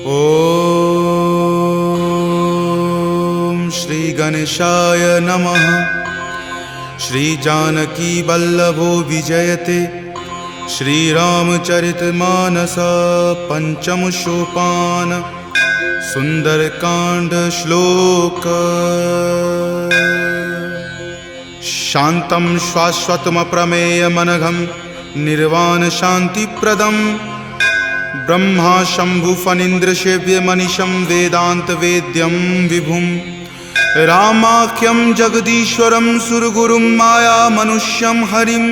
ओम श्री गणेशाय नमः। श्री जानकी वल्लभो विजयते। श्री रामचरितमानस पंचम सोपान सुंदरकांड श्लोक। शांतं शाश्वतम प्रमेय मनघम निर्वाण शांतिप्रदम ब्रह्मा शंभु फणीन्द्र सेव्य मनीषं वेदांत वेद्यं विभुं रामाख्यं जगदीश्वरं सुरगुरुं माया मनुष्यं हरिं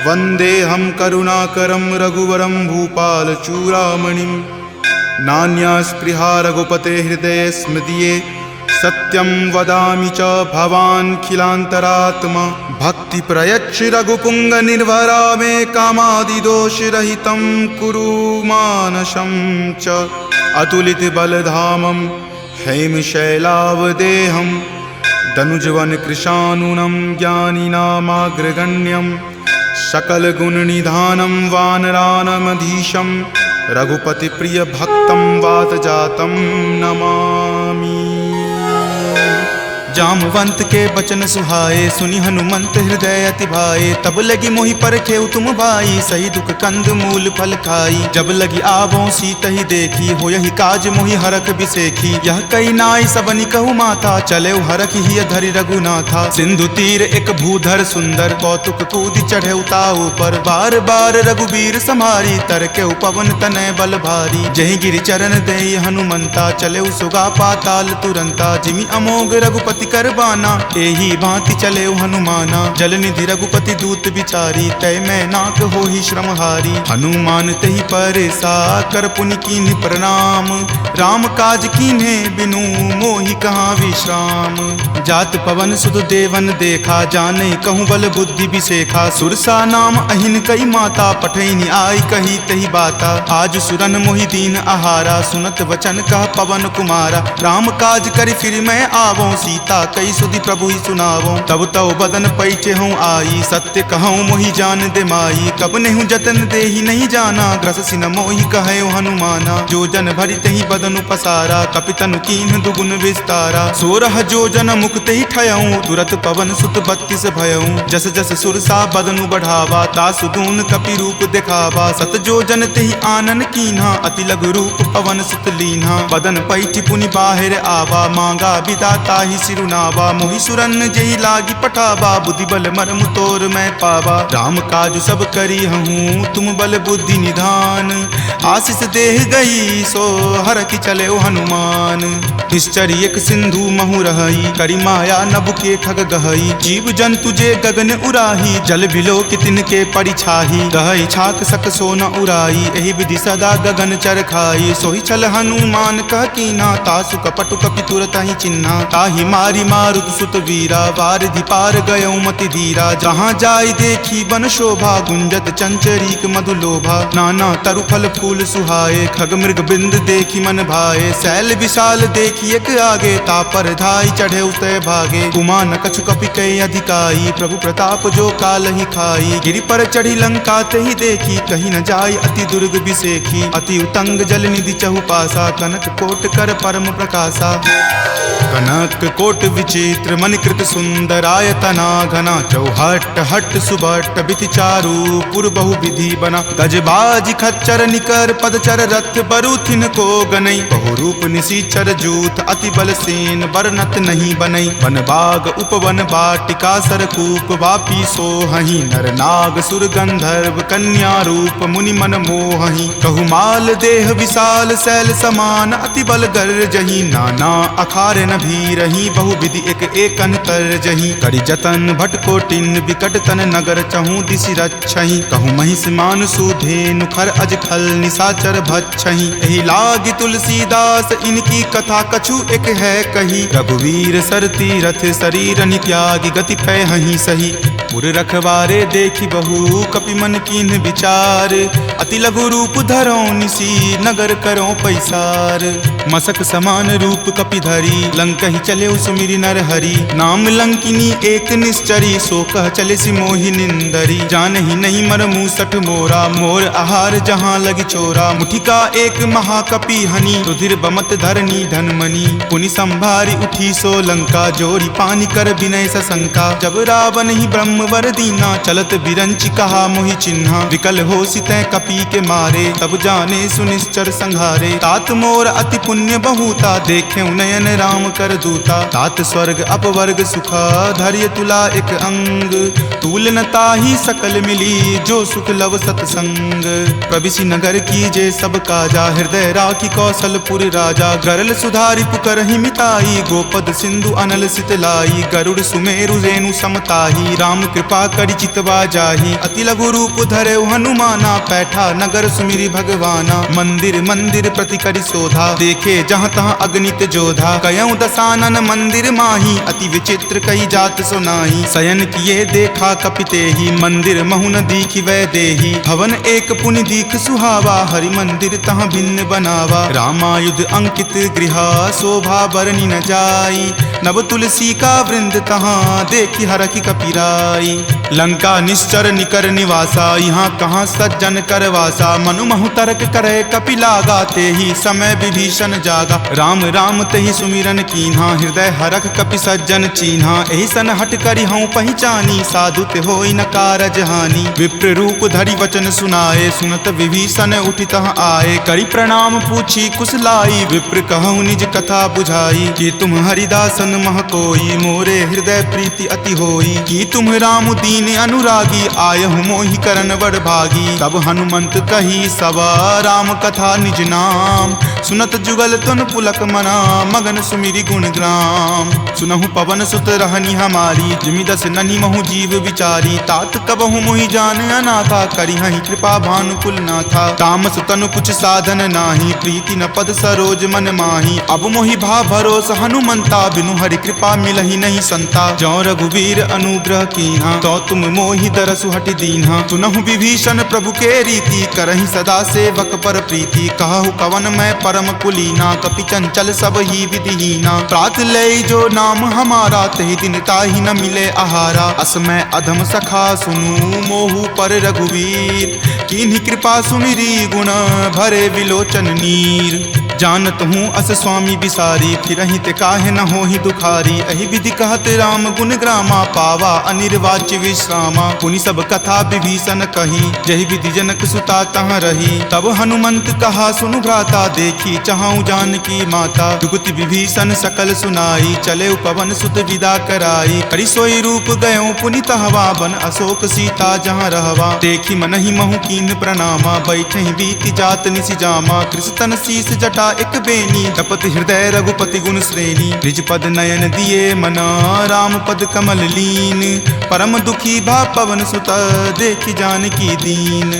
वन्देऽहं करुणाकरं रघुवरं भूपालचूडामणिं। नान्या स्पृहा रघुपते हृदये स्मृतिये सत्यं वदामि च भवान् खिलान्तरात्मा। भक्ति प्रयच्छ रघुपुंग निर्भरा मे कामादिदोषरहितं कुरु मानसं च। अतुलित बलधामं हेमशैलावदेहं दनुजवन कृशानुनं ज्ञानिनामाग्रगण्यं सकलगुणनिधानं वानरानमधीशं रघुपतिप्रियभक्तं वातजातं नमामि। जामवंत के बचन सुहाए सुनि हनुमंत हृदय अति भाए। तब लगी मोहि परखेउ तुम भाई सही दुख कंद मूल फल खाई। जब लगी आवों सीत ही देखी हो यही काज मोहि हरख बिसेखी। यह कई नाई सबनि कहु माथा चले हरख ही धरि रघुनाथा। सिंधु तीर एक भूधर सुंदर कौतुक कूदि चढ़े ताऊ पर। बार बार रघुबीर सम्हारी तर के पवन तनय बल भारी। जहि गिरि चरण देहि हनुमंता चले सुगा पाताल तुरंता। जिमि अमोघ रघुपति करबाना एही भांति चले हनुमाना। जलनिधि रघुपति दूत विचारी तय मैं नाक हो ही श्रमहारी। हनुमान तहि परेसा कर पुनि कीन्ह प्रणाम। राम काज कीन्हे बिनु मोहि कहाँ विश्राम। जात पवन सुत देवन देखा जाने कहूँ बल बुद्धि विसेखा। सुरसा नाम अहिन कई माता पठैनी आई कही तही बाता। आज सुरन मोहि दीन आहारा सुनत वचन कह पवन कुमारा। राम काज करि फिर मैं आवों सीता कई सुधि प्रभु ही सुनावो। तब तव बदन पैठे हूँ आई सत्य कहूँ मोहि जान दे माई। कब नेहु जतन दे ही नहीं जाना ग्रस सिन मोहि कहे हनुमाना। जो जन भरि तहि बदन पसारा कपितनु कीन्ह दुगुन विस्तारा। 16 जो जन मुक्त ही ठयऊँ तुरत पवन सुत 32 भयऊँ। जस जस सुरसा बदनु बढ़ावा तासु दून कपि रूप दिखावा। सत जो जन तेहि आनन कीन्हा अति लघु रूप पवन सुत लीन्हा। बदन पैठि पुनि बाहिर आवा मांगा विदाता ही सिरुनावा। मोहि सुरन जही लागी पठावा बुद्धि बल मरम तोर मैं पावा। राम काज सब करी हूँ तुम बल बुद्धि निधान। आशीष देह गई सो हर की चले हनुमान। निश्चरी एक सिंधु महु रही करी माया नभ के खग गहई। जीव जंतु जे गगन उराही जल बिलो कि तिनके परिछाही। गहई छाक सक सो न उराई एहि विधि सदा गगन चर खाई। सोहि छल हनुमान कह कीना तासु कपटु कपि तुरत ही चिन्हा। ताहि मारी मारुत सुत वीरा वारिधि पार गयो मति धीरा। जहाँ जाय देखी बन शोभा गुंजत चंचरीक मधु लोभा। नाना तरु फल फूल सुहाए खग मृग बिंद देखी मन भाए। शैल विशाल देखी एक आगे तापर धाई चढ़े उतय भागे। कुमान कछु कपि कई अधिकाई प्रभु प्रताप जो काल ही खाई। गिरि पर चढ़ी लंका तहि देखी कहीं न जाय अति दुर्ग बिसेखी। अति उतंग जल निधि चहु पासा कनक कोट कर परम प्रकाशा। कनक कोट विचित्र मणिकृत सुंदरायतना घना। चौहट हट सुबट बिति चारु पुर बहु विधि बना। गजबाज खच्चर निकर पदचर रथ बरुथिन को गनई। बहु रूप निशिचर जूथ अति बल सेन बरनत नहीं बनई। वन बाग उपवन बाटिका सरकूप वापी सोहहि। नर नाग सुर गंधर्व कन्या रूप मुनि मन मोहहि। कहु माल देह विशाल शैल समान अति बल गर जही। नाना अखारे न भी रही बहु विधि एक एकन कर जही। करि जतन भट कोटिन विकट तन नगर चहु दिशि रक्षहि। कहु महिष मान सुधेनु खर अज खल निशाचर भक्षहि। एहि लागी तुलसीदास इनकी कथा कछु एक है कही। रघुवीर सर तीरथ शरीर नित्यागी गति पै हहि सही। पुर रखवारे देखी बहु कपि मन कीन्ह विचार, अति लघु रूप धरो निसी नगर करो पैसार। मसक समान रूप कपि धरी लंकहि चले सुमिरि नर हरि, नाम लंकिनी एक निश्चरी सो कह चले सि मोहि निंदरी। जानहि नहीं मर मूसठ मोरा मोर आहार जहाँ लगी चोरा, मुठिका एक महाकपि हनि रुधिर बमत धरनी धनमणि। पुनि संभारी उठी सो लंका जोरी पानी कर विनय सशंका, जब रावण ही ब्रह्म वर दीना चलत बिरंच कहा मोहि चिन्हा। विकल हो सितै कपि के मारे तब जाने सुनिश्चर संहारे, तात मोर अति पुण्य बहुता देखे नयन राम कर दूता। तात स्वर्ग अपवर्ग सुखा धैर्य तुला एक अंग, तूल न ताहि सकल मिली जो सुख लव सतसंग। प्रविशि नगर की जे सब काजा हृदय राखी कौशलपुर राजा, गरल सुधारि पुकरहि मिताई गोपद सिंधु अनल सितलाई। गरुड़ सुमेरु रेणु समताही राम कृपा करि चितवा जाही, अति लघु रूप धरे हनुमाना पैठा नगर सुमिरि भगवाना। मंदिर मंदिर प्रति करि शोधा देखे जहाँ तहाँ अगणित जोधा, कयऊँ दसानन मंदिर माही अति विचित्र कई जात सुनाही। शयन किए देखा कपिते ही मंदिर महुन दीखि वै देही, भवन एक पुनि दीख सुहावा हरि मंदिर तहाँ भिन्न बनावा। रामायुध अंकित गृहा शोभा बरनी न जाई, नव तुलसी का वृंद तहाँ देखी हरखि कपिराई। लंका निश्चर निकर निवासा यहाँ कहाँ सज्जन करवासा, मनु महु तर्क करे कपि लागा ते ही समय विभीषण जागा। राम राम तेहि सुमिरन कीन्हा हृदय हरख कपि सज्जन चीन्हा, एहि सन हट करि हऊँ पहचानी साधु ते होई न कारज हानि। विप्र रूप धरि वचन सुनाए सुनत विभीषण उठि तहाँ आए, करि प्रणाम पूछी कुशलाई विप्र कहूँ निज कथा बुझाई। कि तुम हरिदासन मह कोई मोरे हृदय प्रीति अति होई, कि तुम राम दीन अनुरागी आयहु मोहि करन वर भागी। तब हनुमंत कही सवा राम कथा निज नाम, सुनत जुगल तुन पुलक मना मगन सुमिरि गुण ग्राम। सुनहु पवन सुत रहनी हमारी जिमि दस ननि महु जीव विचारी, तात कबहु मोहि जान अनाथा करिहहि कृपा भानुकुल नाथा। तामस तनु कुछ साधन नाही प्रीति न पद सरोज मन माही, अब मोहि भा भरोस हनुमंता बिनु हरि कृपा मिलहि नहीं संता। जौ रघुवीर अनुग्रह कीन्हा तो तुम मोहि दरसु हटि दीन्हा, सुनहु विभीषण प्रभु के रीति करहि सदा सेवक पर प्रीति। कहु कवन मैं परम कुलीना कपि चंचल सब ही विधिहीना, प्रात लय जो नाम हमारा तहि दिन ताहि न मिले आहारा। अस मैं अधम सखा सुनु मोहु पर रघुवीर, कीन्ही कृपा सुमिरी गुण भरे विलोचन नीर। जानत हूँ अस स्वामी बिसारी फिरहि ते काहे न होहि दुखारी, एहि विधि कहत राम गुण ग्रामा पावा अनिर्वाच्य विश्रामा। पुनि सब कथा विभीषण कही जहि विधि जनक सुता तहाँ रही, तब हनुमंत कहा सुनु भ्राता देखी चाहूँ जानकी माता। जुगति विभीषण सकल सुनाई चले पवन सुत विदा कराई, करि सोई रूप गयो पुनि तहवा बन अशोक सीता जहाँ रहवा। देखी मनहि महु कीन प्रणामा बैठे बीति जात निसि जामा, कृष्ण शीस जटा एक बेनी तपत हृदय रघुपति गुण श्रेणी। निज पद नयन दिए मना राम पद कमल लीन, परम दुखी भा पवन सुत देखि जानकी दीन।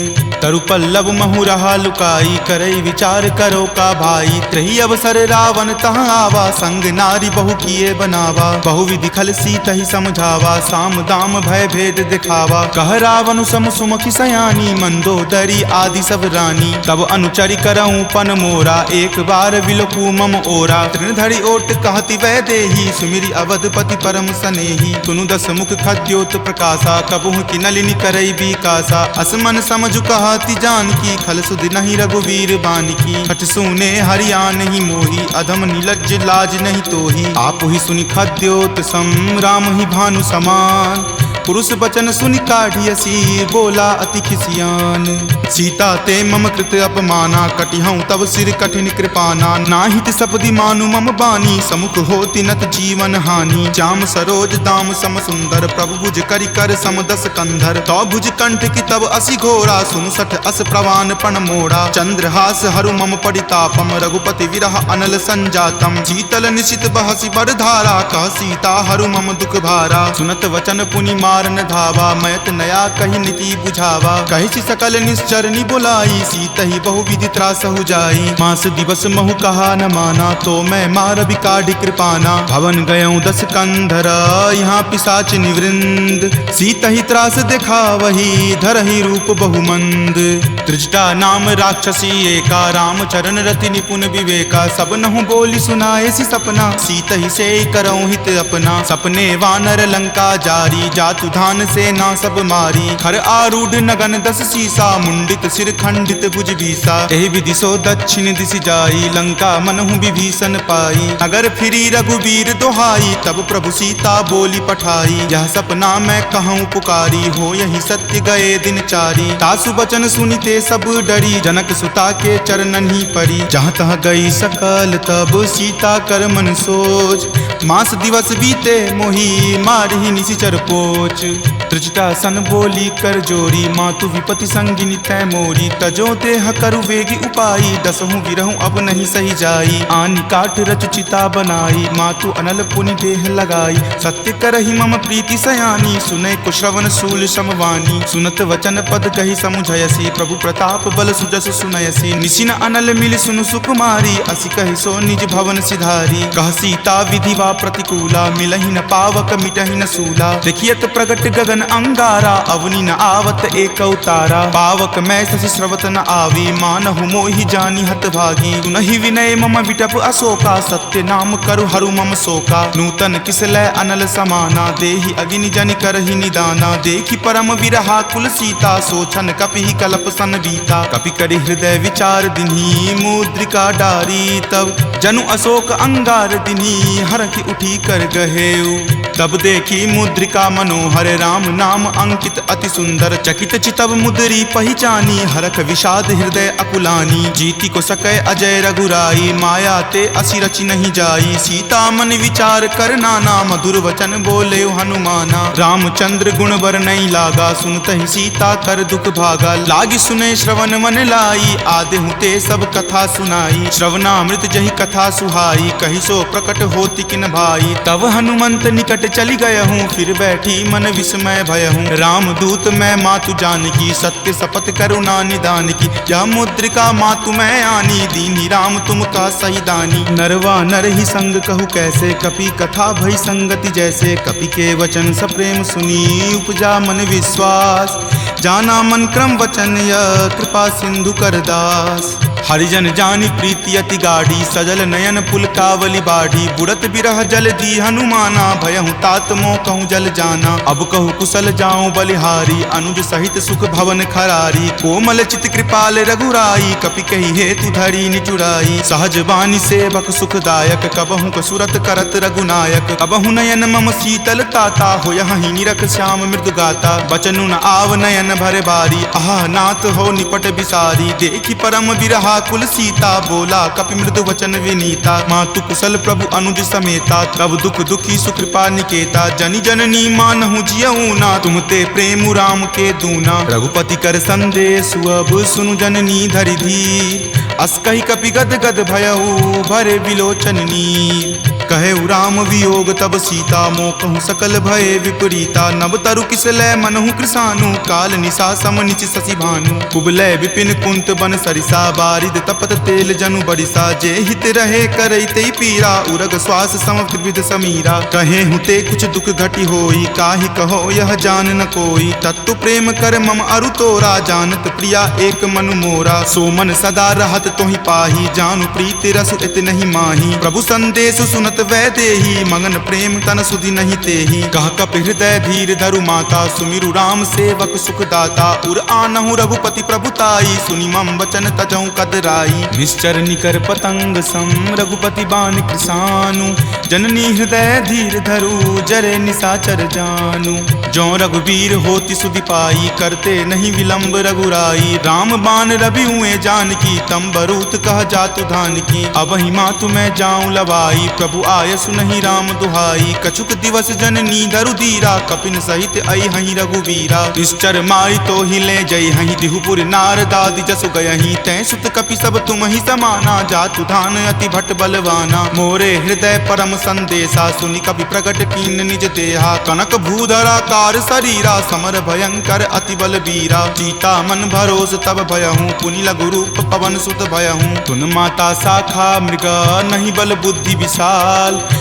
तरु पल्लव महु रहा लुकाई करई विचार करो का भाई, त्रही अवसर रावण तहाँ आवा संग नारी बहु किए बनावा। बहु विधि खल सीतहि समझावा साम दाम भय भेद दिखावा। कह रावण सम सुमुखि सयानी मंदोदरी आदि सब रानी, तब अनुचरि करऊँ पन मोरा एक बार विलोकू मम ओरा। तृणधरि ओट कहति वै देही सुमिरि अवधपति परम सनेही, सुनु दस मुख खद्योत प्रकाशा कबहुँ की नलिनी करई विकासा। असमन समझु कहति जानकी खल सुधि नहीं रघुवीर बानकी, हठ सुने हरिया नहीं मोही अधम नीलज्ज लाज नहीं तोही। आप ही सुनि खद्योत सम राम ही भानु समान, पुरुष बचन सुनि काढ़ियसी बोला अति खिसियान। सीता ते मम कृत अपमाना कटिहऊँ तब सिर कठिन कृपाना। नाहित सपदि मानु मम बानी समुख होति नत जीवन हानि। श्याम सरोज दाम सम सुंदर प्रभु भुज करि कर सम दस कंधर। तो भुज कंठ की तब असि घोरा सुनु सठ अस प्रवान पण मोड़ा। चंद्रहास हरु मम परितापम रघुपति विरह अनल संजातम। शीतल निशित बहसि बरधारा कह सीता हरु मम दुख भारा। सुनत वचन पुनि मार मारन धावा, मैत नया कही नीति बुझावा। कही सकल निश्चरनी बुलाई, सीतहि बहुविधि त्रास हो जाई। मास दिवस महु कहा न माना, तो मैं मार बिकाढ़ कृपाना। भवन गयऊँ 10 कंधर, यहाँ पिशाच निवृंद। सीतहि त्रास देखा वही, धरहि रूप बहुमंद। त्रिजटा नाम राक्षसी एका, राम चरण रति निपुण विवेका। सब नहु बोली सुनाए सी सपना, सीतहि से करऊँ हित अपना। सपने वानर लंका जारी, जातु धान से ना सब मारी। खर आरूढ़ नगन 10 सीसा, मुंडित सिर खंडित भुज बीसा। एहि विधि सो दक्षिण दिश जाई, लंका मनहु विभीषण पाई। नगर फिरी रघुबीर दोहाई, तब प्रभु सीता बोली पठाई। यह सपना मैं कहूँ पुकारी, हो यही सत्य गए दिन चारी। तासु बचन सुनिते सब डरी, जनक सुता के चरणन ही परी। जहाँ तहाँ गई सकल तब सीता कर मन सोच। मास दिवस बीते मोही, मारहि निशिचर पोच। त्रिजटा सन बोली कर जोरी, मातु विपति संगिनी तै मोरी। तजो देह करु वेगी उपाई, दसहु विरहु अब नहीं सही जाई। आनि काठ रच चिता बनाई, मातु अनल पुनि देह लगाई। सत्य करहि मम प्रीति सयानी, सुनै कुश्रवण शूल समवानी। सुनत वचन पद कही समुझयसी, प्रभु प्रताप बल सुजस सुनयसी। निशिन अनल मिल सुनु सुकुमारी, असि कहि सो निज भवन सिधारी। कह सीता विधिवा प्रतिकूला, मिलहि न पावक मिटहि न सूला। देखियत प्रगट गगन अंगारा, अवनि न आवत एक अवतारा। पावक मैं शशि स्रवत न आवी, मानहु मोहि जानी हत भागी। सुनहि विनय मम विटप अशोका, सत्य नाम करु हरु मम शोका। नूतन किसलै अनल समाना, देहि अगिनि जनि करहि निदाना। देखि परम विरहा कुल सीता, सोचन कपि कलप सन बीता। कपि करि हृदय विचार दिन्ही, मुद्रिका डारी। तब जनु अशोक अंगार दिन्ही, हरखि उठी कर गहेऊ। तब देखी मुद्रिका मनोहर, राम नाम अंकित अति सुंदर। चकित चितव मुद्री पहचानी, हरख विषाद हृदय अकुलानी। जीति को सकै अजय रघुराई, माया ते असि रचि नहीं जाई। सीता मन विचार कर नाना, मधुर वचन बोले हनुमाना। रामचंद्र गुण बर नहीं लागा, सुनतहि सीता कर दुख भागा। लागी सुने श्रवण मन लाई, आदेहु ते सब कथा सुनाई। श्रवणामृत जहि कथा सुहाई, कहि सो प्रकट होति किन भाई। तब हनुमंत निकट चली गयहूँ, फिर बैठी मन विस्मय भयहूँ। राम दूत मैं मातु जानकी, सत्य शपथ करुणा निदान की। यह मुद्रिका मातु मैं आनी, दीनी राम तुम का सही दानी। नरवा नर ही संग कहु कैसे, कपि कथा भई संगति जैसे। कपि के वचन सप्रेम सुनी, उपजा मन विश्वास। जाना मन क्रम वचन यह, कृपा सिंधु कर दास। हरिजन जानी प्रीति अति गाढ़ी, सजल नयन पुलकावली बाढ़ी। बुड़त बिरह जल दी हनुमाना, भयहु तात मोह कहूँ जल जाना। अब कहु कुशल जाऊँ बलिहारी, अनुज सहित सुख भवन खरारी। कोमल चित कृपाल रघुराई, कपि कही हेतु धरी निचुराई। सहज बानी सेवक सुखदायक, कबहु कसुरत करत रघुनायक। कबहु नयन मम शीतल ताता, हो यहीं निरख श्याम मृदु गाता। बचनु न आव नयन भर बारी, आह नाथ हो निपट बिसारी। देखी परम विरहा कुल सीता, बोला कपि मृदु वचन विनीता। मातु कुशल प्रभु अनुज समेता, तब दुख दुखी सुकृपा निकेता। जनि जननी मानहु जियऊ ना, तुम ते प्रेम राम के दूना। रघुपति कर संदेश अब सुनु जननी धरि धीर। अस कहि कपि गद गद भयऊ, भरे विलोचन नीर। कहे राम वियोग तब सीता, मोह कहूँ सकल भय विपरीता। नव तरु किसलै मनहु कृसानु, काल निशा सम निच शशि भानु। कुबलै विपिन कुंत बन सरिसा, बारिद तपत तेल जनु बरिसा। जे हित रहे करैते पीरा, उरग श्वास सम त्रिविध समीरा। कहे हुते कुछ दुख घटी होई, काहि कहो यह जान न कोई। तत्तु प्रेम कर मम अरु तोरा, जानत प्रिया एक मनु मोरा। सो मन सदा रहत तोहि पाही, जानु प्रीति रसु इत नहीं माही। प्रभु संदेश सुनत वै देही, मगन प्रेम तन सुधि नहीं तेही। कह कप हृदय धीर धरु माता, सुमिरु राम सेवक सुख दाता। उर आनहु रघुपति प्रभुताई, सुनि मम वचन तजहु कदराई। निश्चर निकर पतंग सम, रघुपति बाण कृसानु। जननी हृदय धीर धरु, जरे निशाचर जानु। जो रघुवीर होति सुधि पाई, करते नहीं विलंब रघुराई। राम बाण रवि हुए जानकी, तम बरूत कह जातु धान की। अब ही मातु मैं जाऊं लवाई, प्रभु आय सुनहि राम दुहाई। कछुक दिवस जननी धरु धीरा कपिन सहित आई हहीं रघुवीरा। निश्चर मारी तो ही ले जई हहीं दिहुपुर नारदादि जसु गयहीं। तै सुत कपि सब तुम ही समाना जातु धान अति भट बलवाना। मोरे हृदय परम संदेशा सुनि कपि प्रकट कीन निज देहा। कनक भूधराकार शरीरा समर भयंकर अति बलबीरा। सीता मन भरोस तब भयहूँ पुनि लघु रूप पवन सुत भयहूँ। तुन माता शाखा मृगा नहीं बल बुद्धि विशाल।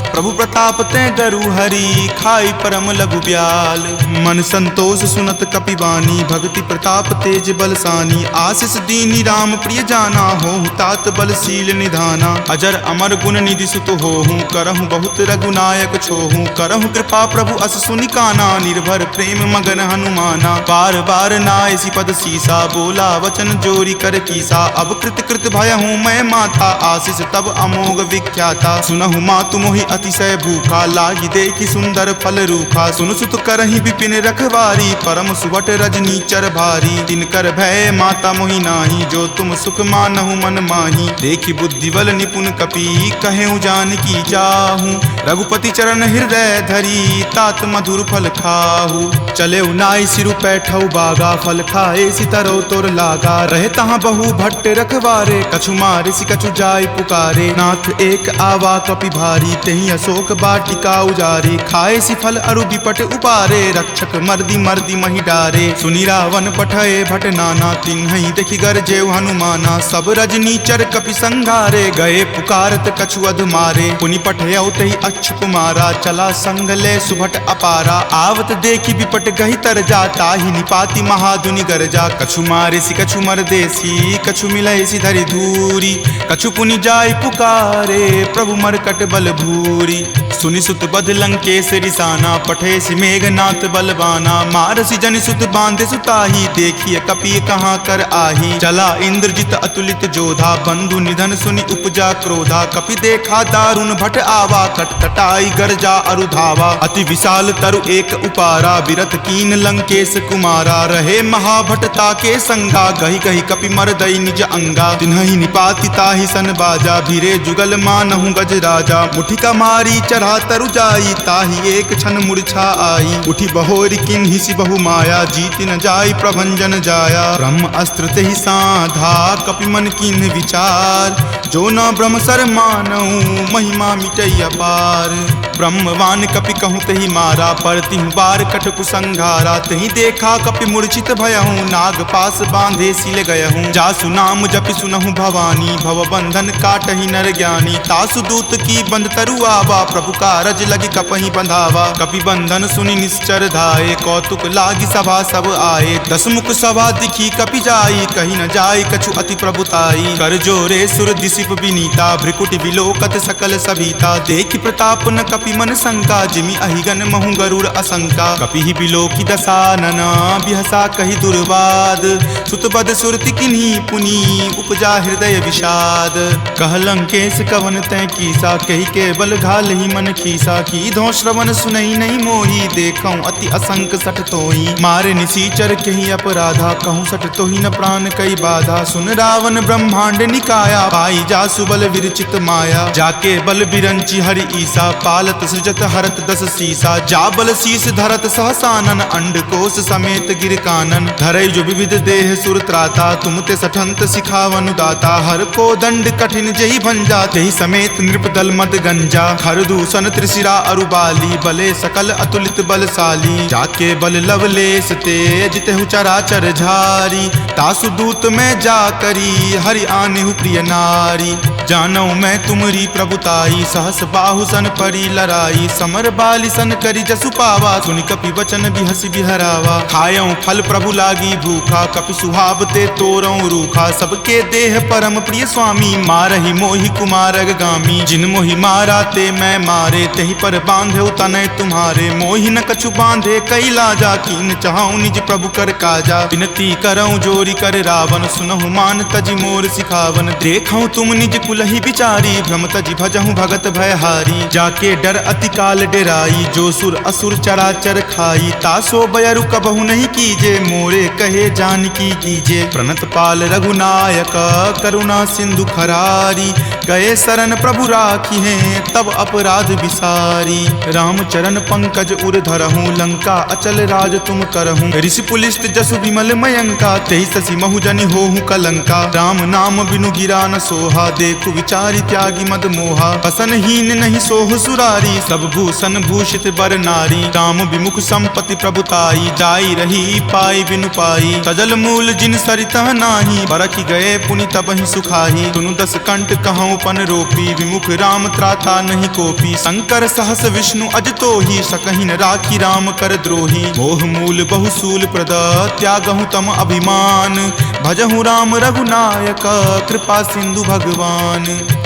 प्रभु प्रताप ते डरु हरि खाई परम लघु ब्याल। मन संतोष सुनत कपिवानी भक्ति प्रताप तेज बलसानी। आशीष दीनी राम प्रिय जाना होहु तात बलशील निधाना। अजर अमर गुण निधि सुत होहु करहु बहुत रघुनायक छोहु। करहु कृपा प्रभु अस सुनि काना निर्भर प्रेम मगन हनुमाना। बार बार नायसी पद सीसा बोला वचन जोरी कर कीसा। अब कृत कृत भयहूँ मैं माता आशीष तब अमोघ विख्याता। सुनहु मातु मोहि अतिशय भूखा लागी देखी सुंदर फल रूखा। सुन सुत करहि विपिन रखवारी परम सुवट रजनी चर भारी। तिनकर भय माता मोहि नाही जो तुम सुख मानहु मन माही। देखी बुद्धि बल निपुण कपि कहेउ जानकी जाहू। रघुपति चरण हृदय धरी तात मधुर फल खाहू। चले नाई सिरु पैठौ बागा फल खाए सितरो तोर लागा। रहे तहाँ बहु भट्ट रखवारे कछु मारे सि कछु जाय पुकारे। नाथ एक आवा कपि भारी तेहि अशोक बाटिका उजारे। खाए सि फल अरु विपट उपारे रक्षक मर्दी मर्दी महि डारे। सुनि रावण पठए भट नाना तिन्हि देखि गरजेउ हनुमाना। सब रजनी चर कपि संघारे गए पुकारत कछु अध मारे। पुनि पठयउ तेहि अक्षुप मारा चला संग ले सुभट अपारा। आवत देखि विपट गहि तर जा ताहि निपाति महाधुनि गरजा। कछु मारे सि कछु मरदेसी कछु मिलय सि धरि धूरी। कछु पुनि जाय पुकारे प्रभु मरकट बल भूरी। सुनि सुत बध लंकेश रिसाना पठे सि मेघनाथ बलवाना। मारसि जनि सुत बांधे सुताही देखिए कपि कहाँ कर आही। चला इंद्रजित अतुलित जोधा बंधु निधन सुनि उपजा क्रोधा। कपि देखा दारुण भट आवा कटकटाई गरजा अरु धावा। अति विशाल तरु एक उपारा विरत कीन लंकेश कुमारा। रहे महाभटता के संगा गही गही कपि मरदई निज अंगा। तिन्हि निपाति ताहि सन बाजा भिरे जुगल मानहु गज राजा। मुठिका मारी चढ़ा तरु जाई ताहि एक क्षण मूर्छा आई। उठी बहोरी किन्हि सि बहु माया जीति न जाई प्रभंजन जाया। ब्रह्म अस्त्र तेहि साधा कपि मन किन्हि विचार। जो न ब्रह्म सर मानहु महिमा मिटई अपार। ब्रह्मवान कपि कहूँ तेहि मारा परतिहु बार कटकु संघारा। तेहि देखा कपि मूर्छित भयहूँ नाग पास बांधे सिल गयहूँ। जासु नाम जपि सुनहु भवानी भव बंधन काटहि नर ज्ञानी। तासु दूत की बंध तरु आवा प्रभु कारज लगी कपहि बंधावा। कपि बंधन सुनि निश्चर धाये कौतुक लागी सभा सब आए। दस मुख सभा दिखी कपि जाई कही न जाई कछु अति प्रभुताई। कर जोरे सुर दिसिप विनीता भ्रिकुटि विलोकत सकल सभीता। देखि प्रताप न कपि मन शंका जिमि अहिगन महु गरुड़ असंका। कपि ही बिलोकी दसानना बिहसा कहि दुर्वाद। सुतबद सुरति किन्ही पुनि उपजा हृदय विषाद। कह लंकेश कवन तै कीसा कही के बल घाल ही मन खीसा। की धो श्रवण सुनई नहीं मोही देखऊं अति असंक सठ तोही। मारे निसीचर कही अपराधा कहूँ सठ तोही न प्राण कई बाधा। सुन रावण ब्रह्मांड निकाया पाई जासु बल विरचित माया। जाके बल बिरंची हरि ईसा पालत सृजत हरत दस सीसा। जा बल शीस धरत सहसानन अंड कोश समेत गिर कानन। धरई जो विविध देह सुर त्राता तुम ते सठंत सिखावनु दाता। हर को दंड कठिन जही भंजा तेहि समेत नृपदल मद गंजा। खर दूषण त्रिशिरा अरुबाली बले सकल अतुलित बलशाली। जाके बल लवलेश तेज तेहु चराचर झारी। तासु दूत में जा करी हरि आनेहु प्रिय नारी। जानौ मैं तुमरी प्रभुताई सहस बाहु सन परी लराई। समर बाली सन करी जसु पावा सुनि कपि वचन बिहसि बिहरावा। खायऊं फल प्रभु लागी भूखा कपि सुहाव ते तोरऊं रूखा। सबके देह परम प्रिय स्वामी मारहि मोहि कुमारग गामी। जिन मोहि मारा ते मैं मारे तेहि पर बांधे तनय तुम्हारे। मोहि न कछु बांधे कई लाजा कीन चाहूं निज प्रभु कर काजा। विनती करऊं जोरी कर रावण सुनहु मान तजि मोर सिखावन। देखऊं तुम तुम निज कुलहि बिचारी, भ्रम तजि भजहु भगत भयहारी। जाके डर अति काल डेराई, जो सुर असुर चराचर खाई। तासो बयरु कबहु नहीं कीजे, मोरे कहे जानकी कीजे। प्रणत पाल रघुनायक करुणा सिंधु खरारी, गए शरण प्रभु राखी हैं तब अपराध विसारी। राम चरण पंकज उर धरहूँ, लंका अचल राज तुम करहूँ। ऋषि पुलिस्त जसु विमल मयंका, तेहि शशि महु जनि होहु कलंका। राम नाम बिनु गिरा न सोहा, देखु विचारी त्यागी मद मोहा। बसनहीन नहीं सोह सुरारी, सब भूषण भूषित बर नारी। राम विमुख संपत्ति प्रभुताई, जाई रही पाई बिनु पाई। सजल मूल जिन सरितह नाही, बरखि गए पुनि तबहि सुखाही। सुनु दस कंठ कहूँ पन रोपी, विमुख राम त्राता नहीं कोपी। शंकर सहस विष्णु अज तोहि, सकहि न राखी राम कर द्रोही। मोह मूल बहुसूल प्रद, त्यागहु तम अभिमान। भजहु राम रघुनायक, कृपा सिंधु भगवान।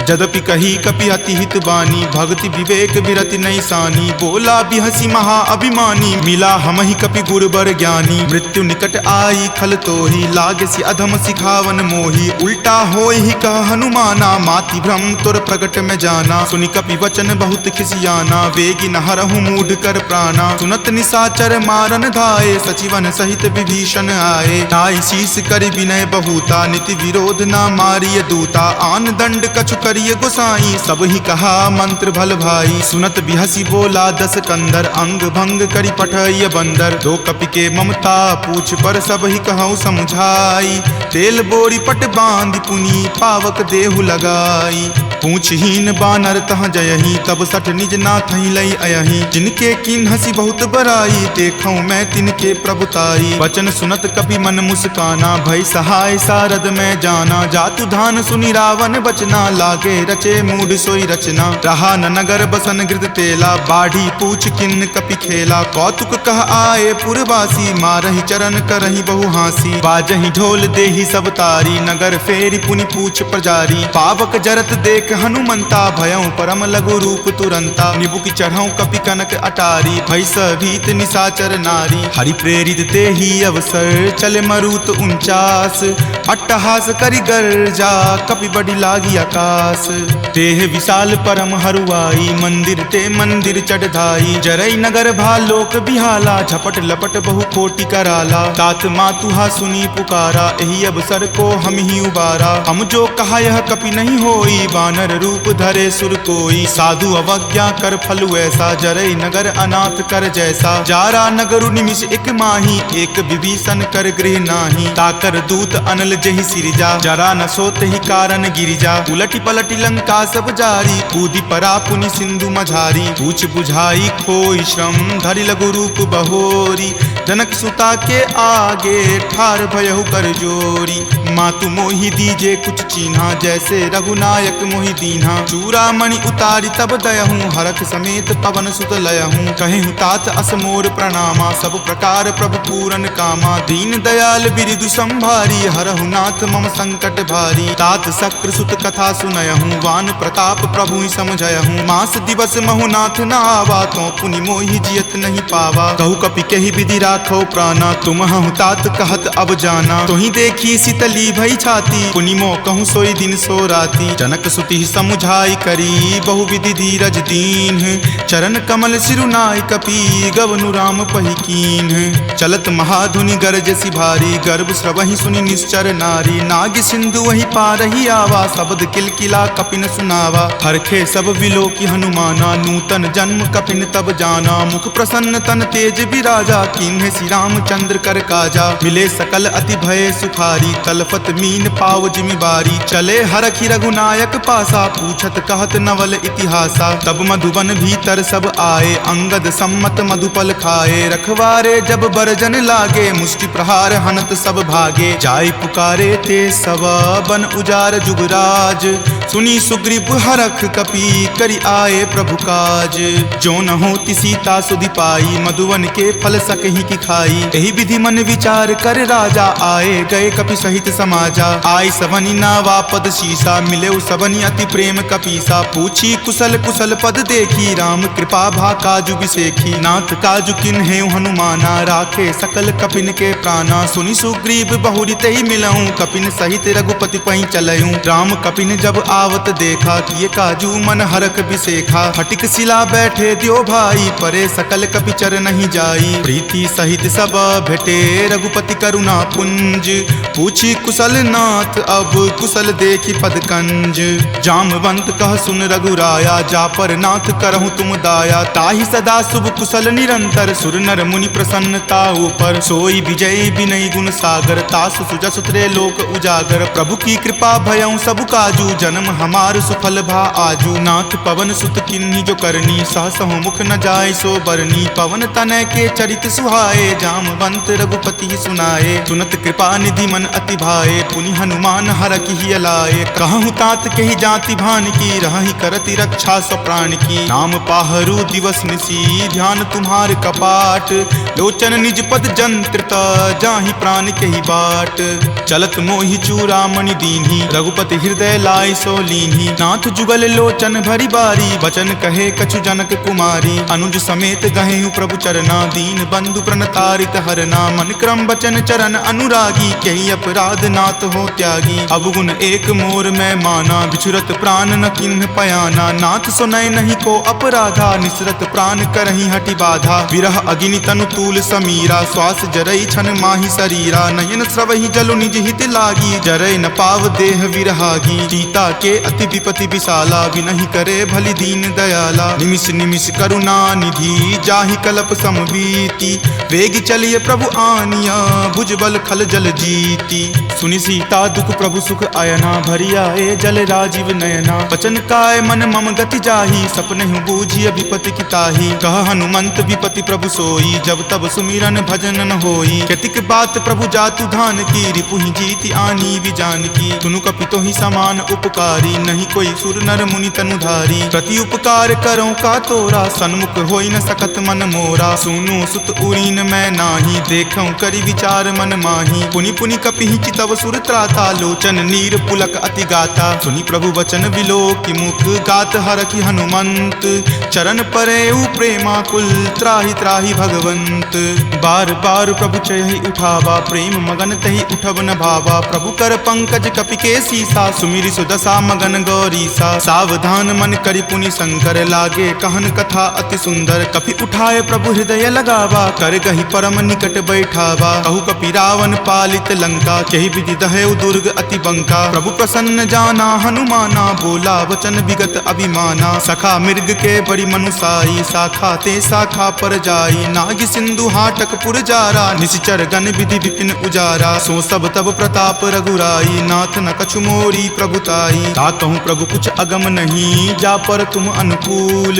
जदपि कही कपि अति हित बानी, भक्ति विवेक विरति नहीं सानी। बोला बिहसी महा अभिमानी, मिला हमहि कपि गुर बर ज्ञानी। मृत्यु निकट आई खल तोहि, लागसी अधम सिखावन मोहि। उल्टा होय ही कह हनुमाना, माति भ्रम तुर प्रगट में जाना। सुनि कपि वचन बहुत खिसियाना, वेगी न हरहु मूढ़ कर प्राणा। सुनत निशाचर मारन धाये, सचिवन सहित विभीषण आए। नाई शीस कर विनय बहुता, नीति विरोध न मारिय दूता। आन दंड कछु करिय गोसाई, सब ही कहा मंत्र भल भाई। सुनत बिहसी बोला दस कंदर, अंग भंग करि पठइय बंदर। दो कपि के ममता पूछ पर, सब ही कहूँ समझाई। तेल बोरी पट बांध पुनी, पावक देहु लगाई। पूछहीन बानर तह जयही, तब सठ निज नाथ ही लई अयही। जिनके किन हसी बहुत बराई, देखूं मैं तिनके प्रभुताई। वचन सुनत कपि मन मुस्काना, भय सहाय सारद में जाना। जातु धान सुनि रावण बचना, लागे रचे मूढ़ सोई रचना। रहा न नगर बसन गृध तेला, बाढ़ी पूछ किन्न कपि खेला। कौतुक कह आए पुरवासी, मारहि चरण करहि बहु हासी। बाजहि ढोल देहि सब तारी, नगर फेरी पुनि पूछ प्रजारी। पावक जरत देख हनुमंता, भयं परम लघु रूप तुरंता। निबुक चढ़ऊ कपि कनक अटारी, भय भीत निशाचर नारी। हरि प्रेरित तेहि अवसर, चले मरुत 49। अट्टहास करि गर्जा, कपि बड़ी लागी आकाश। देह विशाल परम हरुआई, मंदिर ते मंदिर चढ़ धाई। जरई नगर भालोक बिहाला, झपट लपट बहु कोटि कराला। तात मातुहा सुनी पुकारा, एहि अवसर को हम ही उबारा। हम जो कहा यह कपि नहीं होई, वानर रूप धरे सुर कोई। साधु अवज्ञा कर फलु ऐसा, जरई नगर अनाथ कर जैसा। जारा नगरु निमिष एक माही, एक विभीषण कर गृह नाही। ताकर दूत अनल जहि सिरजा, जरा न सोते ही कारण गिरिजा। उलटी पलटी लंका सब जारी, कूदी परा पुनि सिंधु मझारी। पूछ बुझाई खोई श्रम, धरि लघु रूप बहोरी। जनक सुता के आगे, ठार भयहु कर जोरी। मातु मोहि दीजे कुछ चीन्हा, जैसे रघुनायक मोहि दीन्हा। चूड़ामणि उतारी तब दयहूँ, हरख समेत पवन सुत लयहूँ। कहेहु तात असमोर प्रणामा, सब प्रकार प्रभु पूरन कामा। दीन दयाल बिरिदु संभारी, हरहु नाथ मम संकट भारी। तात शक्र सुत कथा सुनयहूँ, वान प्रताप प्रभु ही समझयहूँ। मास दिवस महु नाथ न आवा, तो पुनि मोहि जियत नहीं पावा। कहु कपि कहि विधि राखो प्राणा, तुम हूँ तात कहत अब जाना। तोहि देखी शीतली भई छाती, पुनि मो कहूँ सोई दिन सो राती। जनक सुति समुझाई करी, बहु विधि धीरज दीन। चरण कमल सिरुनाई कपि, गवनु राम पहि कीन। चलत महाधुनि गरजसि भारी, गर्भ स्रवहि सुनि निश्चर नारी। नाग सिंधु वही पारहि आवा, शब्द किलकिला कपिन सुनावा। हरखे सब विलोकी हनुमाना, नूतन जन्म कपिन तब जाना। मुख प्रसन्न तन तेज विराजा, कीन्हे श्री रामचंद्र कर काजा। मिले सकल अति भय सुखारी, तलफत मीन पाव जिमिबारी। चले हरखि रघुनायक पासा, पूछत कहत नवल इतिहासा। तब मधुबन भीतर सब आए, अंगद सम्मत मधुपल खाए। रखवारे जब बरजन लागे, मुष्टि प्रहार हनत सब भागे। जाय पुकारे ते सब, बन उजार जुगराज। सुनी सुग्रीव हरख कपि, करि आए प्रभु काज। जो न होति सीता सुधि पाई, मधुवन के फल सकहि की खाई। एहि विधि मन विचार कर राजा, आए गए कपि सहित समाजा। आय सबनि नावा पद शीसा, मिले सबनि अति प्रेम कपीसा। पूछी कुशल कुशल पद देखी, राम कृपा भा काजु बिसेखी। नाथ काजु किन्हे हनुमाना, राखे सकल कपिन के प्राणा। सुनि सुग्रीव बहुरी तेहि मिलऊं, कपिन सहित रघुपति पहीं चलऊं। राम कपिन जब आवत देखा, किए काजू मन हरख बिसेखा। फटिक शिला बैठे द्यो भाई, परे सकल कपिचर नहीं जाई। प्रीति सहित सब भेटे, रघुपति करुणा पुंज। पूछी कुशल नाथ, अब कुशल देखी पद कंज। जामवंत कह सुन रघुराया, जा पर नाथ करहु तुम दाया। ताहि सदा शुभ कुशल निरंतर, सुर नर मुनि प्रसन्नता ऊपर। सोई विजय विनय गुण सागर, तासु सुजस त्रय लोक उजागर। प्रभु की कृपा भयउ सब काजू, जन्म हमार सुफल भा आजू। नाथ पवन सुत किन्ही जो करनी, सहसहु मुख न जाय सो बरनी। पवन तनय के चरित सुहाए, जामवंत रघुपति सुनाए। सुनत कृपा निधि मन अति भाए, पुनि हनुमान हरखि हिय लाए। कहूँ तात के ही जाति भान की, रहहि करति रक्षा सो प्राण की। नाम पाहरू दिवस निसी, ध्यान तुम्हार कपाट। लोचन निज पद जंत्रित, जाहि प्राण के ही बाट। चलत मोहि चूड़ामणि दीन्ही, रघुपति हृदय लाय सो लीन्ही। नाथ जुगल लोचन भरी बारी, बचन कहे कछु जनक कुमारी। अनुज समेत गहेहु प्रभु चरना, दीन बंधु प्रणतारित हरना। मन क्रम बचन चरण अनुरागी, कही अपराध नाथ हो त्यागी। अवगुण एक मोर में माना, बिछुरत प्राण न किन्ह पयाना। नाथ सुनय नहीं को अपराधा, निसरत प्राण करहि हटि बाधा। विरह अग्नि तनु तूल समीरा, श्वास जरई छन माहि शरीरा। नयन स्रवहि जलु निज हित लागी, जरय न पाव देह विरहागी। सीता के अति विपति विशाला, विनहि करे भलि दीन दयाला। निमिष निमिष करुणा निधि, जाहि कलप समबीति। वेग चलिए प्रभु आनिया, भुजबल खल जल जीती। सुनि सीता दुख प्रभु सुख अयना, भरी आए जल राजीव नयना। वचन काय मन मम गति जाही, सपने हूँ बूझिय विपति की ताही। कह हनुमंत विपति प्रभु सोई, जब तब सुमिरन भजन न होई। केतिक बात प्रभु जातु धान की, रिपुहि जीति आनी विजान की। सुनु कपितो ही समान उपकारी, नहीं कोई सुर नर मुनि तनुधारी। प्रति उपकार करो का तोरा, सन्मुख होई न सकत मन मोरा। सुनु सुत उरीन मैं नाही, देखऊं करि विचार मन माही। पुनि पुनि कपिहि चितव सुर त्राता, लोचन नीर पुलक अति गाता। सुनि प्रभु वचन विलोकि मुख, गात हरखि हनुमंत। चरण परेउ प्रेमाकुल, त्राहि त्राहि भगवंत। बार बार प्रभु चयहि उठावा, प्रेम मगन तहि उठब न भावा। प्रभु कर पंकज कपि के सीसा, सुमिरि सुदशा मगन गौरीसा। सावधान मन करि पुनि शंकर, लागे कहन कथा अति सुंदर। कपि उठाए प्रभु हृदय लगावा, कर गहि परम निकट बैठावा। कहु कपि रावण पालित लंका, केहि विधि दहेउ दुर्ग अति बंका। प्रभु प्रसन्न जाना हनुमाना, बोला वचन विगत अभिमाना। सखा मृग के बड़ी मनुसाई, शाखा ते शाखा पर जाई। नाग सिंधु हाटक पुर जारा, निशिचर गण विधि विपिन उजारा। सो सब तब प्रताप रघुराई, नाथ न कछु मोरी प्रभुताई। ताकहु प्रभु कुछ अगम नहीं, जा पर तुम अनुकूल।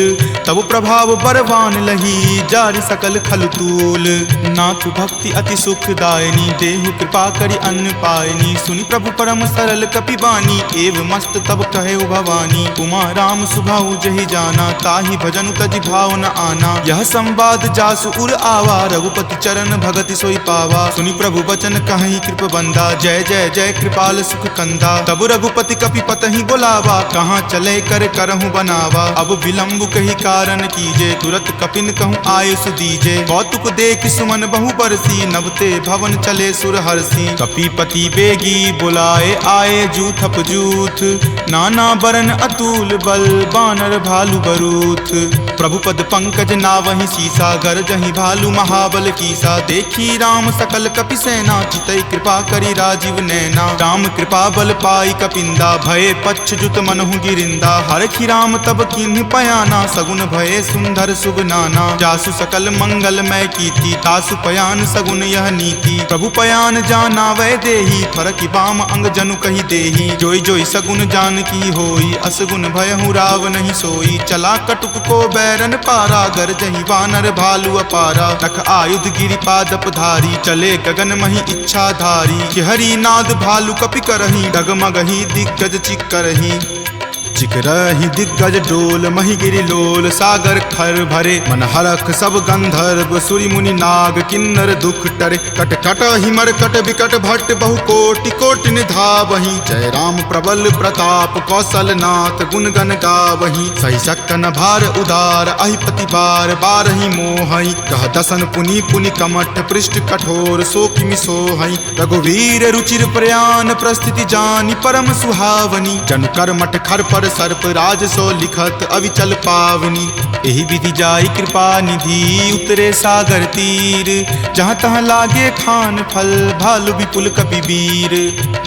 तब प्रभाव बरवान लही, जारि सकल खल तूल। नाथ भक्ति अति सुखदायनी, देहु कृपा करि अन्न पायनी। सुनि प्रभु परम सरल कपिबानी, एव मस्त तब कहे भवानी। उमा राम सुभाऊ जहि जाना, ताहि भजनु तजि भाव न आना। यह संवाद जासु उर आवा, रघुपति चरण भगति सोई पावा। सुनि प्रभु वचन कहहि कृप बंदा, जय जय जय कृपाल सुख कंदा। तब रघुपति कपि पतहि बोलावा, कहाँ चले कर करहु बनावा। अब विलंब कही कारण कीजे, तुरत कपिन कहूँ आयुष दीजे। कौतुक देख सुमन बहु बरसी, नवते भवन चले सुर हरसी। कपिपति बेगी बुलाए, आए जूथप जूथ। नाना बरन अतुल बल, बानर भालु बरूथ। प्रभु पद पंकज नावहि सीसा, गरजहि भालु महाबल कीसा। देखी राम सकल कपि सेना, चितई कृपा करि राजीव नैना। राम कृपा बल पाई कपिंदा, भये पच्छ जुत मनहु गिरिंदा। हरखि राम तब किन्हि पयाना, सगुन भये सुंदर सुगनाना। जासु सकल मंगलमय कीर्ति, तासु पयान सगुन यह नीति। प्रभु पयान जाना वै देही, फरकि बाम अंग जनु कहि देही। जोई जोई सगुन जान की होई, असगुन भयहु राव नहीं सोई। चला कटुक को बैरन पारा, गरजहि वानर भालु अपारा। रख आयुध गिरिपादप धारी, चले गगन मही इच्छा धारी। कि हरि नाद भालु कपि करही, डगमगहि दिग्गज चिक्करही। चिक रही दिग्गज डोल मही गिरि लोल सागर खर भरे मन हरख सब गंधर्व सूरि मुनि नाग किन्नर दुख टरे कट कट हिमर कट विकट भट्ट बहु कोटि कोटि निधावहि जय राम प्रबल प्रताप कौशल नाथ गुण गण गावहि सही सकन भार उदार अहिपति बार बारहि मोहहि कह दसन पुनि पुनि कमठ पृष्ठ कठोर सो किमि सोहहि रघुवीर रुचिर प्रयाण प्रस्थिति जानि परम सुहावनी जन कर्मठ खर पर सर्प राज सो लिखत अविचल पावनी एहि विधि जाई कृपा निधि उतरे सागर तीर जहाँ तहाँ लागे खान फल भालु विपुल कपि वीर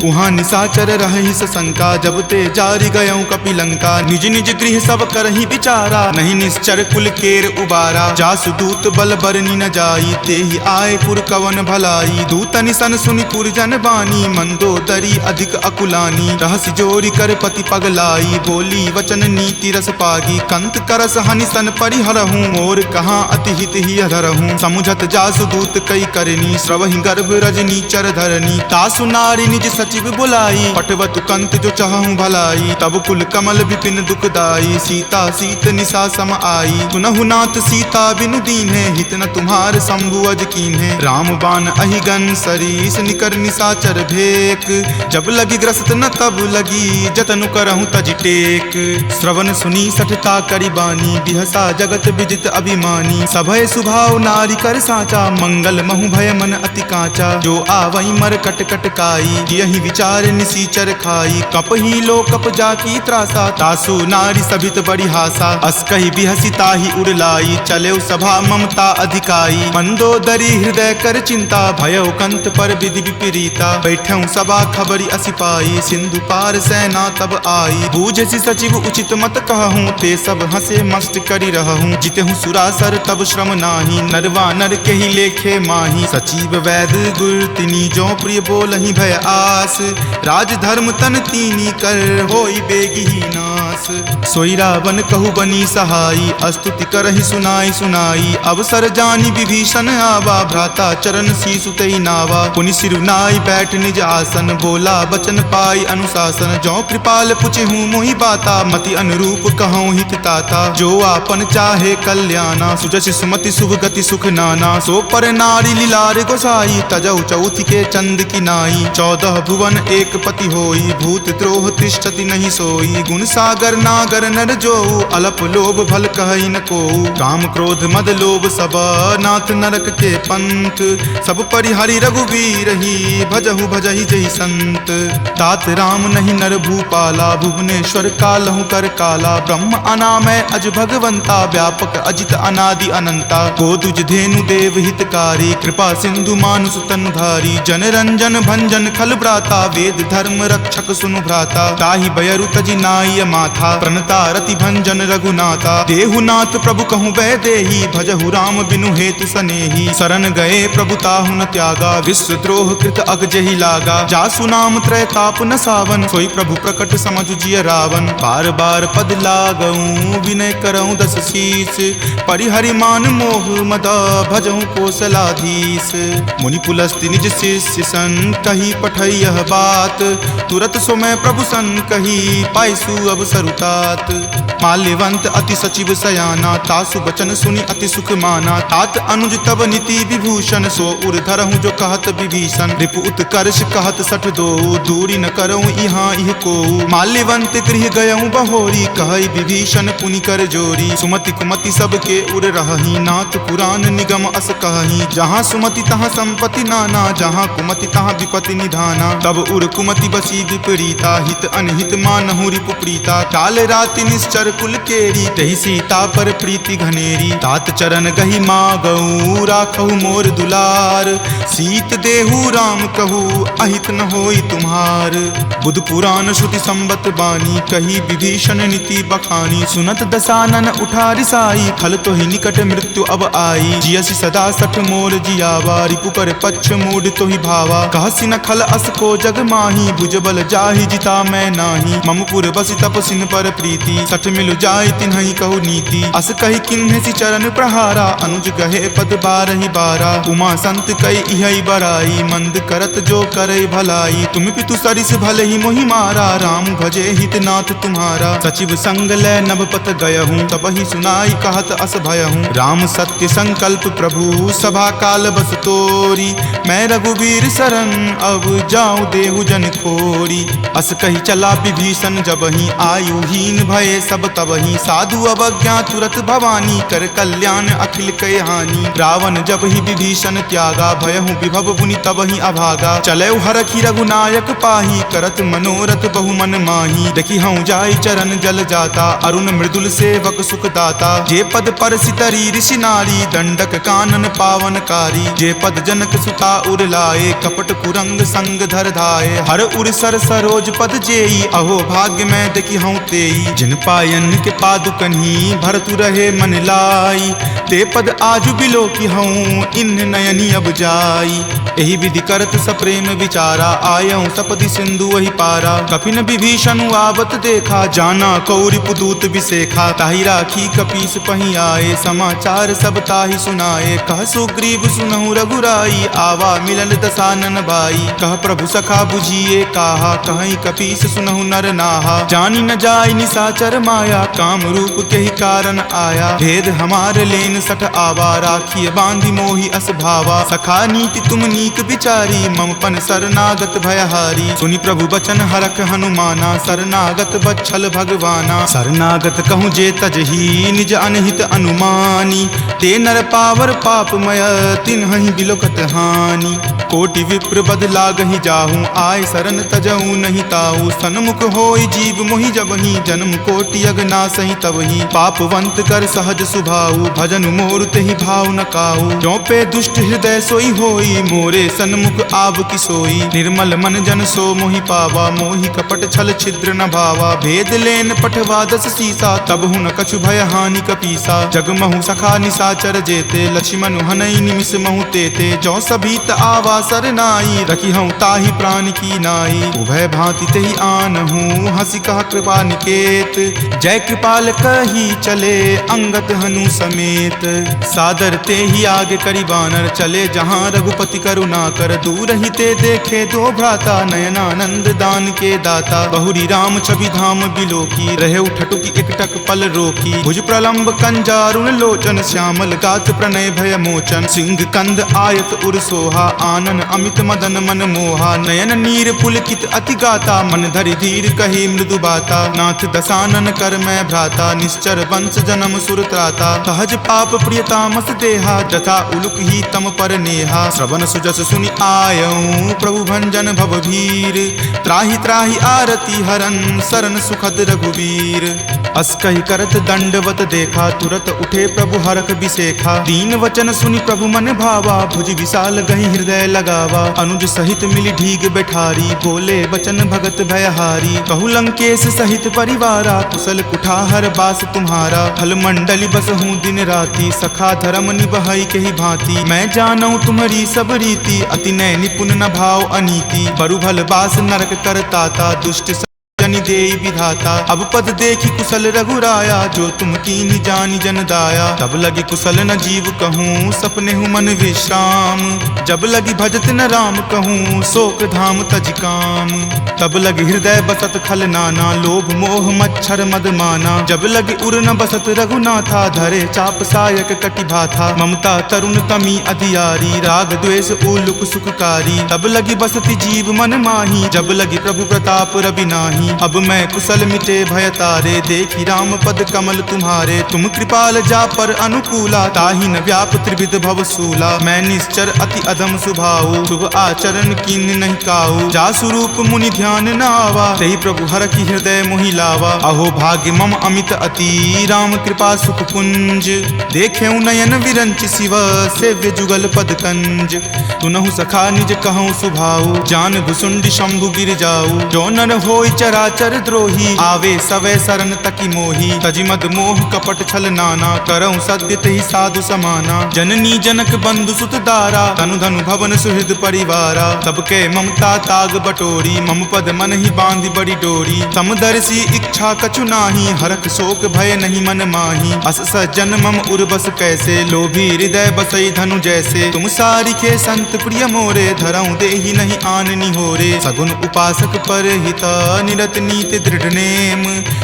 उहाँ निशाचर रहि सशंका जब ते जारि गयऊँ कपि लंका निज निज गृह सब करहि विचारा नहीं निश्चर कुल केर उबारा जासु दूत बल बरनी न जाई तेहि आए पुर कवन भलाई दूत निसन सुनि पुर जन बानी मंदोदरी अधिक अकुलानी रहसि जोरी कर पति पगलाई बोली वचन नीति रस पागी कंत करस हनि सन परिहरहूँ मोर कहाँ अति हित ही अधरहूँ समुझत जासु दूत कई करनी श्रवहि गर्भ रजनी चर धरनी तासु नारी निज सचिव बुलाई पटवतु कंत जो चाहूं भलाई तब कुल कमल विपिन दुखदाई सीता सीत निशा सम आई सुनहु नाथ सीता बिनु दीन्हे हित न तुम्हार शंभु अज कीन्हे राम बाण अहिगन सरीस निकर निशाचर भेक जब लगी ग्रस्त न तब लगी जतनु करहूं तज टेक श्रवण सुनी सठता करी बानी बिहसा जगत विजित अभिमानी सभय सुभाव नारी कर साचा मंगल महु भय मन अति काचा जो आवई मर कट कट काई यही विचार निसीचर खाई कप ही लो कप जाकी त्रासा तासु नारी सभित बड़ी हासा अस कही बिहसी ताही उड़लाई चले सभा ममता अधिकाई मंदोदरी हृदय कर चिंता भयो कंत पर विधि विपरीता बैठऊ सभा खबरी असिपाई सिंधु पार सेना तब आई बूझसी सचिव उचित मत कहूँ ते सब हंसे मस्त करी रहूँ जितहूँ सुरासर तब श्रम नाही नरवा नर के ही लेखे माही सचिव वैद गुर तिनी जो प्रिय बोलहि भय आस राज धर्म तन तीनी कर होई बेगी ही नास सोई रावण कहु बनी सहाई अस्तुति करहि सुनाई सुनाई अवसर जानी विभीषण आवा भ्राता चरण शीसु तई नावा पुनि सिरुनाई बैठ निज आसन बोला बचन पाई अनुशासन जो कृपाल पुछहूँ मोहि बाता मति अनुरूप कहूँ हित ताता जो आपन चाहे कल्याणा सुजस सुमति शुभ गति सुख नाना सो पर नारी लीलार गोसाई तजौ चौथ के चंद की नाई 14 भुवन एक पति होई भूत द्रोह तिष्ठति नहीं सोई गुण सागर नागर नर जो अलप लोभ भल कहई न को काम क्रोध मद लोभ सब नाथ नरक के पंथ सब परिहरि रघुवीर ही भजहु भजहि जहि संत तात राम नहीं नर भूपाला भुवनेश्वर कालहु कर काला ब्रह्म अनामय अज भगवंता व्यापक अजित अनादि अनंता गोदुज धेनु देव हितकारी कृपा सिंधु मानुष तनुधारी जन रंजन भंजन खल भ्राता वेद धर्म रक्षक सुनु भ्राता ताहि बयरु तजि नाय माथा प्रणता रति भंजन रघुनाथा देहुनाथ प्रभु कहूँ वै देही भजहु राम बिनु हेतु सनेही शरण गए प्रभु ताहु न त्यागा विश्व द्रोह कृत अग जहि लागा जासु नाम त्रय ताप न सावन सोई प्रभु प्रकट समझु जिय रावण बार बार पद लागऊं विनय करऊं दस शीस परिहरि मान मोह मद भजहु कोसलाधीश मुनि पुलस्ति निज शिष्य सन कही पठई यह बात तुरत सोमय प्रभु सन कही पाइसु अवसर तात माल्यवंत अति सचिव सयाना तासु बचन सुनि अति सुख माना तात अनुज तब नीति विभूषण सो उर धरहूँ जो कहत विभीषण रिपु उत्कर्ष कहत सठ दो दूरी न करऊँ यहाँ इह को माल्यवंत गृह गयऊँ बहोरी कहई विभीषण पुनि कर जोरी सुमति कुमति सबके उर रहही नाथ पुराण निगम अस कहही जहाँ सुमति तहाँ संपत्ति नाना जहाँ कुमति तहाँ विपति निधाना तब उर कुमति बसी विपरीता हित अनहित मानहु रिपु प्रीता काल राति निश्चर कुल केरी तहि सीता पर प्रीति घनेरी तात चरण गही मागऊ राखहु मोर दुलार सीत देहु राम कहू अहित न होई तुम्हार बुध पुराण श्रुति संबत बानी कही विभीषण नीति बखानी सुनत दसानन उठा रिसाई खल तो ही निकट मृत्यु अब आई जियसि सदा सठ मोर जियावा रिपु पर पक्ष मूड तो ही भावा कहसि न खल अस को जग माही भुजबल जाहि जिता मैं नाही ममपुर बसि तपसिन पर प्रीति सठ मिलु जाय तिन्हि कहु नीति अस कही किन्हि चरण प्रहारा अनुज गहे पद बारहि बारा उमा संत कई इहै बराई मंद करत जो करे भलाई तुम पितु सरिस भले ही मोहि मारा राम भजे हित नाथ नाथ तुम्हारा। सचिव संग लय नभपत गयहूँ, तब ही सुनाई कहत अस भयहूँ। राम सत्य संकल्प प्रभु सभा काल बस तोरी, मैं रघुवीर शरण अब जाऊँ देहु जन खोरी। अस कही चला विभीषण जबहि, आयुहीन भये सब तबहि। साधु अवज्ञा तुरत भवानी, कर कल्याण अखिल कय हानि। रावण जब ही विभीषण त्यागा, भयहु विभव बुनि तबहि अभागा। चलऊ हरखि रघुनायक पाही, करत मनोरथ बहु मन माही। देखी हूँ जाय चरण जल जाता, अरुण मृदुल सेवक सुख दाता। जे पद पर सितरी ऋषि नारी, दंडक कानन पावनकारी। जे पद जनक सुता उर लाए, कपट कुरंग संग धर धाये। हर उर सर सरोज पद जेई, अहो भाग्य में देखी हूँ तेई। जिन पायन के पादुकन्ही, भरतु रहे मन लाई। ते पद आजु बिलो की हूँ, इन नयनी अब जाई। एहि विधि करत सप्रेम विचारा, आयऊँ सपदि सिंधु वही पारा। कपिन विभीषण आवत देखा, जाना कौरि पुदूत विसेखा। ताहि राखी कपीस पही आए, समाचार सब ताहि सुनाए। कह सुग्रीव सुनहु रघुराई, आवा मिलन दसानन भाई। कह प्रभु सखा बुझिए काहा, कहीं कपीस सुनहु नर नाहा। जानी न जाय निशाचर माया, काम रूप के ही कारण आया। भेद हमार लेन सठ आवा, राखिए बांधि मोहि अस भावा। सखा नीति तुम नीक विचारी, ममपन शरणागत भयहारी। सुनि प्रभु बचन हरख हनुमाना, शरणागत बच्छल भगवाना। शरणागत कहूँ जे तजही, निज अनहित अनुमानी। ते नर पावर पापमय, तिन्हहि बिलोकत हानि। कोटि विप्र बद लागहि जाहूँ, आय शरण तजहूँ नहीं ताऊ। सन्मुख होय जीव मोहि जबहि, जन्म कोटि अगनासहि तबहि। पापवंत कर सहज सुभाऊ, भजन मोर तेहि भाव न काऊ। जो पे दुष्ट हृदय सोई होई, मोरे सन्मुख आब की सोई। निर्मल मन जन सो मोहि पावा, मोहि कपट छल छिद्र न भावा। भेद लेन पठवा दस सीसा, तब हुन कछु भय हानि कपीसा। जगमहु सखा निशाचर जेते, लक्ष्मण हनई निमिष महु तेते। जो सभीत आवा सरनाई, रखी हूँ ताहि प्राण की नाई। उभय भांति तेहि आनहूँ, हंसी कहा कृपा निकेत। जय कृपाल कही चले, अंगत हनु समेत। सादर ते ही आगे करी बानर, चले जहाँ रघुपति करुणा कर। दूर ही ते देखे दो भ्राता, नयनानंद दान के दाता। बहुरी राम छवि धाम बिलोकी, रहे उठटुकी एकटक पल रोकी। भुज प्रलंब कंजारुण लोचन, श्यामल गात प्रणय भय मोचन। सिंह कंद आयत उर सोहा, आनन अमित मदन मन मोहा। नयन नीर पुलकित अति गाता, मन धरि धीर कही मृदु बाता। नाथ दसानन कर मैं भ्राता, निश्चर वंश जन्म सुर त्राता। सहज पाप प्रियतामस देहा, जथा उलुक ही तम पर नेहा। श्रवण सुजस सुनि आयऊँ, प्रभु भंजन भवभीर। त्राहि त्राहि आरती हरन, शरण सुखद रघुवीर। अस कहि करत दंडवत देखा, तुरत उठे प्रभु हरख बिसेखा। दीन वचन सुनि प्रभु मन भावा, भुज विशाल गहि हृदय लगावा। अनुज सहित मिली ढीग बैठारी, बोले वचन भगत भयहारी। कहु लंकेश सहित परिवारा, कुशल कुठार बास तुम्हारा। फल मंडली बस हूँ दिन राति, सखा धर्म निबहई के ही भांति। मैं जानऊ तुम्हारी सब रीति, अति नय निपुण न भाव अनीति। बरु भल बास नरक करताता, दुष्ट जनि देई विधाता। अब पद देखी कुशल रघुराया, जो तुम कीन्ही जानि जन दाया। तब लगी कुशल न जीव कहूँ, सपने हूँ मन विश्राम। जब लगी भजत न राम कहूँ, शोक धाम तज काम। तब लगी हृदय बसत खल नाना, लोभ मोह मच्छर मद माना। जब लगी उर न बसत रघुनाथा, धरे चाप सायक कटि भाथा। ममता तरुण तमी अधियारी, राग द्वेष उलुक सुखकारी। तब लगी बसती जीव मन माही, जब लगी प्रभु प्रताप रवि नाही। अब मैं कुशल मिटे भय तारे, देखी राम पद कमल तुम्हारे। तुम कृपाल जा पर अनुकूला, ताहि न व्याप त्रिविध भव सूला। मैं निश्चर अति अधम सुभाऊ, शुभ आचरण कीन नहीं काऊ। जा स्वरूप मुनि ध्यान न आवा, तेहि प्रभु हर की हृदय मोहि लावा। अहो भाग्य मम अमित अति, राम कृपा सुख पुंज। देखे नयन विरंच शिव, सेव्य जुगल पद कंज। तुनहु सखा निज कहूँ सुभाऊ, जान भुसुंडी शंभु गिर जाऊ। जो नर होय चराचर द्रोही, आवे सवै शरण तकी मोही। तजि मद मोह कपट छल नाना, करऊँ सद्य तेहि साधु समाना। जननी जनक बंधु सुत दारा, तनु धनु भवन सुहृद परिवारा। सबके ममता ताग बटोरी, मम पद मन ही बांधि बड़ी डोरी। समदर्शी इच्छा कछु नाही, हरख शोक भय नहीं मन माही। अस सज्जन मम उर्वस कैसे, लोभी हृदय बसई धनु जैसे। तुम सारिखे संत प्रिय मोरे, धरऊँ देहि नहीं आन निहोरे। सगुन उपासक पर हित, निरत चलत नीति दृढ़ नेम।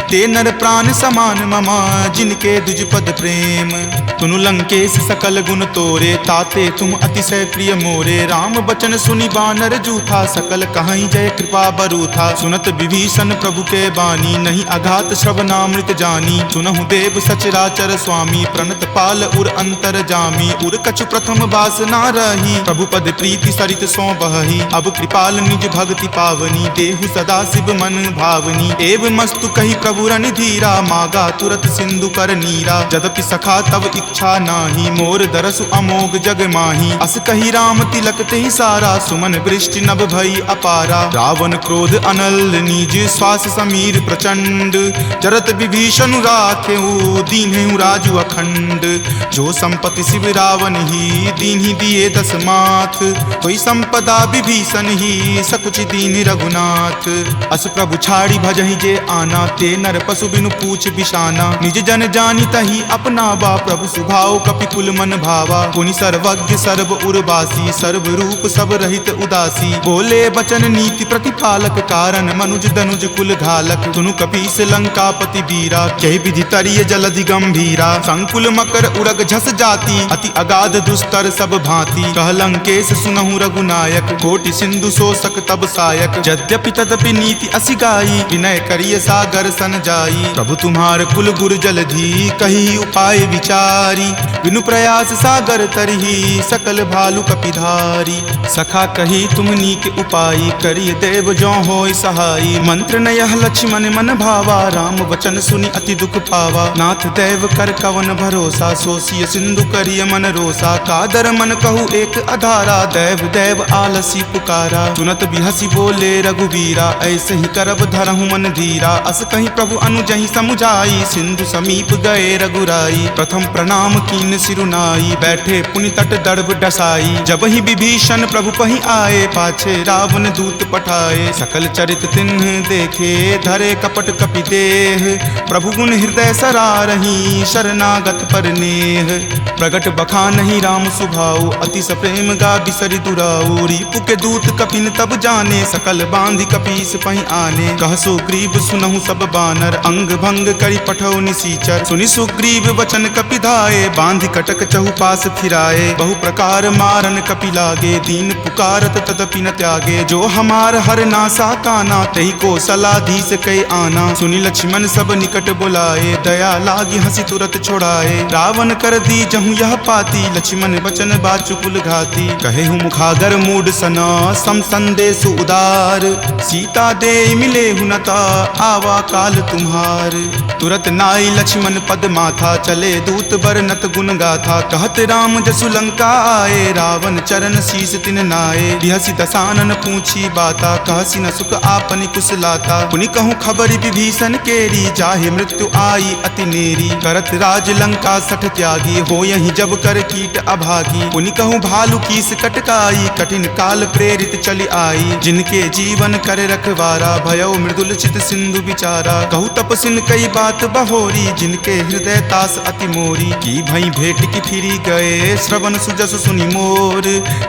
ते नर प्राण समान ममा जिनके दुज पद प्रेम। तुनु लंकेश सकल गुण तोरे ताते तुम अतिशय प्रिय मोरे। राम बचन सुनि बानर जूथा सकल कहाई जय कृपा बरू था। सुनत विभीषण प्रभु के बानी नहीं अघात श्रवणामृत जानी। सुनहु देव सचराचर स्वामी प्रणत पाल उर अंतर जामी। उर कछु प्रथम बास ना रही प्रभु पद प्रीति सरित सो बही। अब कृपाल निज भक्ति पावनी देहु सदा शिव मन भावनी। एव मस्तु कही प्रभु रन धीरा मागा तुरत सिंधु कर नीरा। जदपि सखा तब इच्छा नाही मोर दरसु अमोघ जग माही। अस कही राम तिलक ते सारा सुमन वृष्टि नभ भई अपारा। रावण क्रोध अनल निज श्वास समीर प्रचंड। जरत विभीषण राखेऊ दीन्हु राजु अखंड। जो संपत्ति शिव रावण ही दीन्हि दिए दस माथ। कोई संपदा विभीषण ही सकुच दीन रघुनाथ। अस प्रभु छाड़ी भजहि जे आना ते नर पशु बिनु पूछ बिशाना। निज जन जानी तही अपना बा प्रभु सुभाव कपिकुल मन भावा। पुनि सर्वज्ञ सर्व उर्वासी सर्व रूप सब रहित उदासी। बोले बचन नीति प्रतिपालक कारण मनुज दनुज कुल घालक। सुनु कपीस लंकापति बीरा कह विधि तरिय जलधि गंभीरा। संकुल मकर उरग झस जाति अति अगाध दुस्तर सब भांति। कह लंकेश सुनहु रघुनायक कोटि सिंधु शोषक तब सायक। यद्यपि तदपि नीति असि गाई विनय करिय सागर सन जाई। प्रभु तुम्हार कुल गुर जलधि कही उपाय विचारी। बिनु प्रयास सागर तरही सकल भालु कपिधारी। सखा कही तुम नीक उपाय करिय देव जो होय सहाई। मंत्र न यह लक्ष्मण मन भावा राम वचन सुनि अति दुख पावा। नाथ देव कर कवन भरोसा सोसिय सिंधु करिय मन रोसा। कादर मन कहु एक अधारा देव देव आलसी पुकारा। सुनत बिहसी बोले रघुवीरा ऐसे ही करब धरहु मन धीरा। अस कहीं प्रभु अनुजहि समुझाई सिंधु समीप गए रघुराई। प्रथम प्रणाम कीन सिरुनाई बैठे पुनि तट दर्भ डसाई। जब ही विभीषण प्रभु पहि आए पाछे रावण दूत पठाए। सकल चरित तिन्ह देखे धरे कपट कपि देह। प्रभु गुण हृदय सरारही शरणागत पर नेह। प्रगट बखानहि राम सुभाऊ अति सप्रेम गा बिसरि दुराऊ। रिपु के दूत कपिन तब जाने सकल बांधि कपीस पहि आने। कह सुग्रीव सुनहु सब बानर अंग भंग करि पठौ निसीचर। सुनि सुग्रीव वचन कपि धाये बांधि कटक चहुपास फिराए। बहु प्रकार मारन कपि लागे दीन पुकारत तदपि न त्यागे। जो हमार हर नासा काना तही को सलाधीस कई आना। सुनि लक्ष्मण सब निकट बुलाए दया लागी हंसी तुरत छोड़ाए। रावण कर दी जहु यह पाती लक्ष्मण बचन बाचु कुल घाती। कहे हूँ मुखागर मूड सना सम संदेश उदार। सीता दे मिले हुनता आवा काल तुम्हार। तुरत नाई लक्ष्मण पद माथा चले दूत बरनत गुण गाथा। कहत राम जसु लंका आए रावण चरण शीस तिन नाये। बिहसी दसानन पूछी बाता कहसी न सुख आपनि कुशलाता। पुनि कहूँ खबरि विभीषण केरी जाहे मृत्यु आई अति नेरी। करत राज लंका सठ त्यागी हो यही जब कर कीट अभागी। पुनि कहूँ भालू कीस कटकाई कठिन काल प्रेरित चली आई। जिनके जीवन कर रखवारा भयो मृदुल चित सिंधु विचारा। कहु तपसिन कई बात बहोरी जिनके हृदय तास अति मोरी। की भई भेंट की फिरी गए श्रवण सुजस सुनि मोर।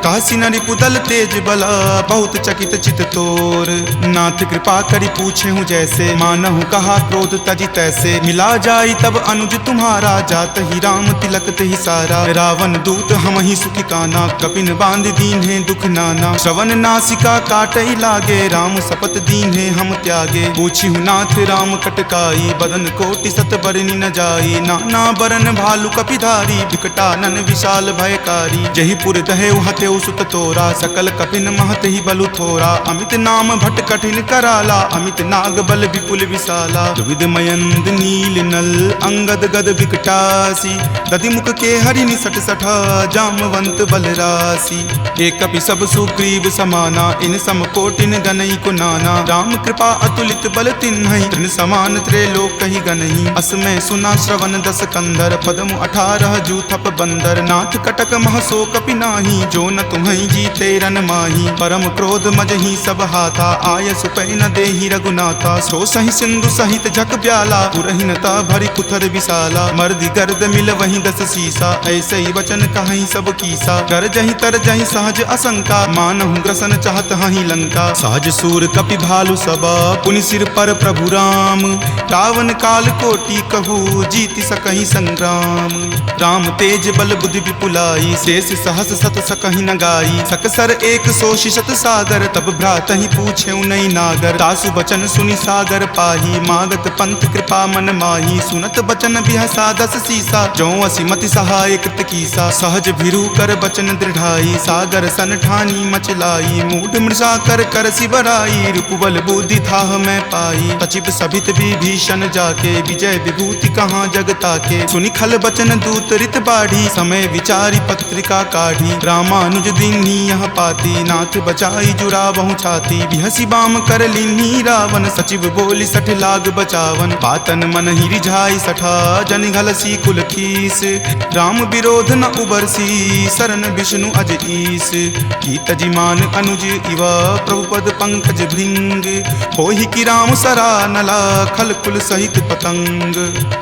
कहसी न रिपुदल तेज बला बहुत चकित चित तोर। नाथ कृपा करि पूछे हूँ जैसे मानहु कहा क्रोध तजी तैसे। मिला जाई तब अनुज तुम्हारा जात ही राम तिलक ते ही सारा। रावण दूत हम ही सुखी काना कपिन बांध दीन है दुख नाना। श्रवण नासिका काटई लागे राम सपत दीन है हम त्यागे। पूछी हूँ नाथ राम कटकाई बदन कोटि सत बरनी न जाई। नाना बरन भालू कपिधारी विकटानन विशाल भयकारी। जही पुर दहेउ हतेउ सुत तोरा सकल कपिन महत ही बलु थोरा। अमित नाम भट कठिन कराला अमित नाग बल विपुल विशाला। विविध मयंद नील नल अंगद गद विकटासी। दधि मुख के हरि निसट सठा जामवंत बलरासी। एक कपि सब सुग्रीव समाना इन सम कोटिन गनई को नाना। राम कृपा अतुलित बल तिन्हई तृण समान त्रैलोक कही गनई। असमय सुना श्रवण दस कंदर पदमु 18 जूथप बंदर। नाथ कटक महसो कपि नाही जो न तुम्हें जीते रन माही। परम क्रोध मजही सब हाथा आय सुपै न देहि रघुनाथा। सो सही सिंधु सहित झक ब्याला पुरहिनता भरी कुथर विशाला। मर्दि गर्द मिल वही दस सीसा ऐसे ही वचन कहीं सब कीसा। कर जही तर जही सहज असंका मानहु ग्रसन चाहत हही लंका। सहज सूर कपि भालु सबा पुनि सिर पर प्रभु राम। रावण काल कोटि कहू जीति सकहि संग्राम। राम तेज बल बुद्धि विपुलाई शेष सहस सत सकहि न गाई। सकसर एक सोषि शत सागर तब भ्रातहि पूछे नहीं नागर। तासु बचन सुनि सागर पाही मागत पंथ कृपा मन माही। सुनत बचन बिहसा दस सीसा जो असिमति सहाय कृत कीसा। सहज भिरु कर बचन दृढ़ाई सागर सन ठानी मचलाई। मूढ़ मृषा कर कर सिबराई रूपबल बुद्धि थाह मैं पाई। तचिप सभित विभीषण जाके विजय विभूति कहाँ जगता के। सुनि खल बचन दूत रित बाढ़ी समय विचारी पत्रिका काढ़ी। रामानुज दीन्ही यह पाती नाथ बचाई जुरावहु छाती। बिहसी बाम कर लीन्ही रावण सचिव बोली सठ लाग बचावन। बातन मन ही रिझाई सठा जन घलसी कुल खीस। राम विरोध न उबरसी शरण विष्णु अज ईस। की तजिमान अनुज इव प्रभु पद पंकज भृंग। होहि की राम सरा नला खल कुल सहित पतंग।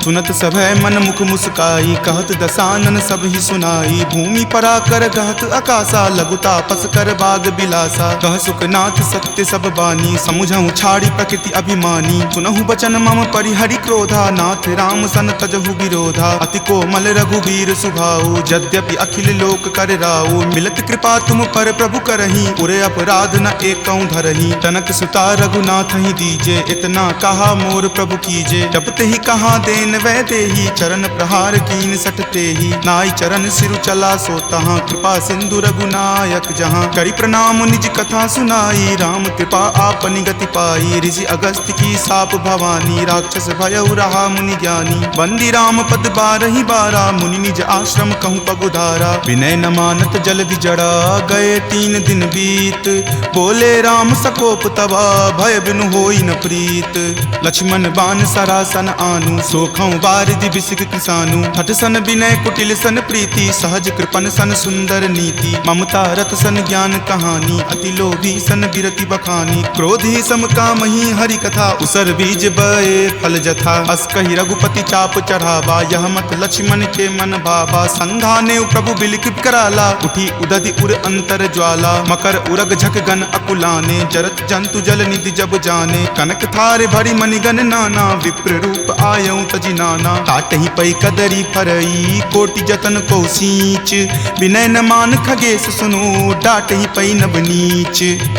सुनत सभय मन मुख मुस्काई कहत दसानन सब ही सुनाई। भूमि परा कर कहत आकाशा लघु तापस कर बाग बिलासा। कह सुखनाथ सत्य सब बानी समुझहु छाड़ी प्रकृति अभिमानी। सुनहु बचन मम परिहरि क्रोधा नाथ राम सन तजहु विरोधा। अति कोमल रघुवीर सुभाऊ यद्यपि अखिल लोक कर राऊ। मिलत कृपा तुम पर प्रभु करही उरे अपराध न एकौ धरही। तनक सुता रघुनाथ ही दीजे इतना कहा मोर प्रभु कीजे। जब ते ही कहा देन वै देही चरण प्रहार कीन सटते ही। नाई चरण सिरु चला सो तहाँ कृपा सिंधु रघुनायक जहाँ। करी प्रणाम निज कथा सुनाई राम कृपा आपनि गति पाई। ऋषि अगस्त्य की साप भवानी राक्षस भयउ रहा मुनि ज्ञानी। बंदी राम पद बारहि बारा मुनि निज आश्रम कहूँ पगुधारा। विनय न मानत जल्दि जड़ा गए 3 दिन बीत। बोले राम सकोप तबा भय बिनु होई न प्रीत। लक्ष्मण बान सरासन आनु सोखौ बारिधि बिसिक किसानु। हठ सन विनय कुटिल सन प्रीति सहज कृपन सन सुंदर नीति। ममता रत सन ज्ञान कहानी अति लोभी सन बिरति बखानी। क्रोधी सम कामहि हरि कथा उसर बीज बए फल जथा। अस कहि रघुपति चाप चढ़ावा यह मत लक्ष्मण के मन भावा। संघाने प्रभु बिलकित कराला उठी उदधि उर अंतर ज्वाला। मकर उरग झक गन अकुलाने जरत जंतु जल निधि जब जाने। कनक थारे भरी मणिगन नाना विप्र रूप आयऊ तजि नाना। काटहि पै कदरी फरई कोटि जतन को सींच। विनय न मान खगेश सुनो डाटहि पै नब नीच।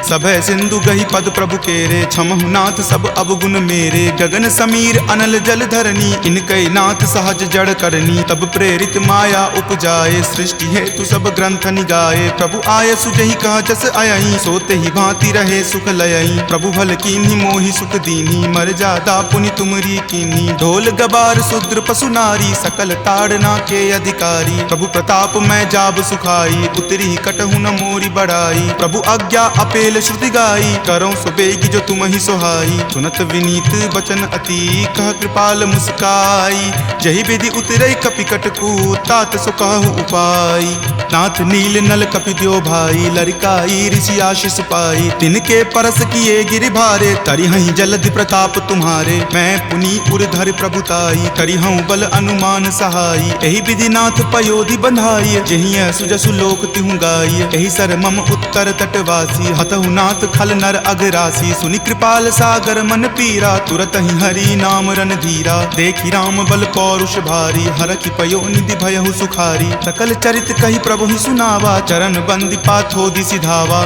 सभय सिंधु गहि पद प्रभु केरे क्षमहु नाथ सब अवगुण मेरे। गगन समीर अनल जल धरनी इनकै नाथ सहज जड़ करनी। तब प्रेरित माया उपजाए सृष्टि हेतु सब ग्रंथ निगाए। प्रभु आय सुजहि कह जस अयहि सोते ही भांति रहे सुख लयहि। प्रभु भल कीन्ही मोहि सुख दीन्ही मर जादा पुनि तुमरी कीन्ही। ढोल गबार शूद्र पशु नारी सकल ताड़ना के अधिकारी। प्रभु प्रताप मैं जाब सुखाई उतरी कटहु न मोरी बढ़ाई। प्रभु आज्ञा अपेल श्रुति गाई करो सुबेगी जो तुम ही सोहाई। सुनत विनीत बचन अति कह कृपाल मुस्काई। जहि विधि उतरई कपि कटकू तात सो कहु उपाय। नाथ नील नल कपि द्यो भाई लरिकाई ऋषि आशीष पाई। तिनके परस किए गिरि भारे तरिहहि जलधि प्रताप तुम्हारे। मैं पुनि उर्धर प्रभुताई करिहऊँ बल अनुमान सहाई। एहि विधि नाथ पयोधि बंधाई जहिं सुजसु लोक तिहु गाई। एहि सर मम उत्तर तटवासी हतहु नाथ खल नर अघरासी। सुनि कृपाल सागर मन पीरा तुरत ही हरि नाम रन धीरा। देखि राम बल पौरुष भारी हरखि पयो निधि भयहु सुखारी। सकल चरित कहि प्रभु ही सुनावा चरण बंदी पाथोधि सिधावा।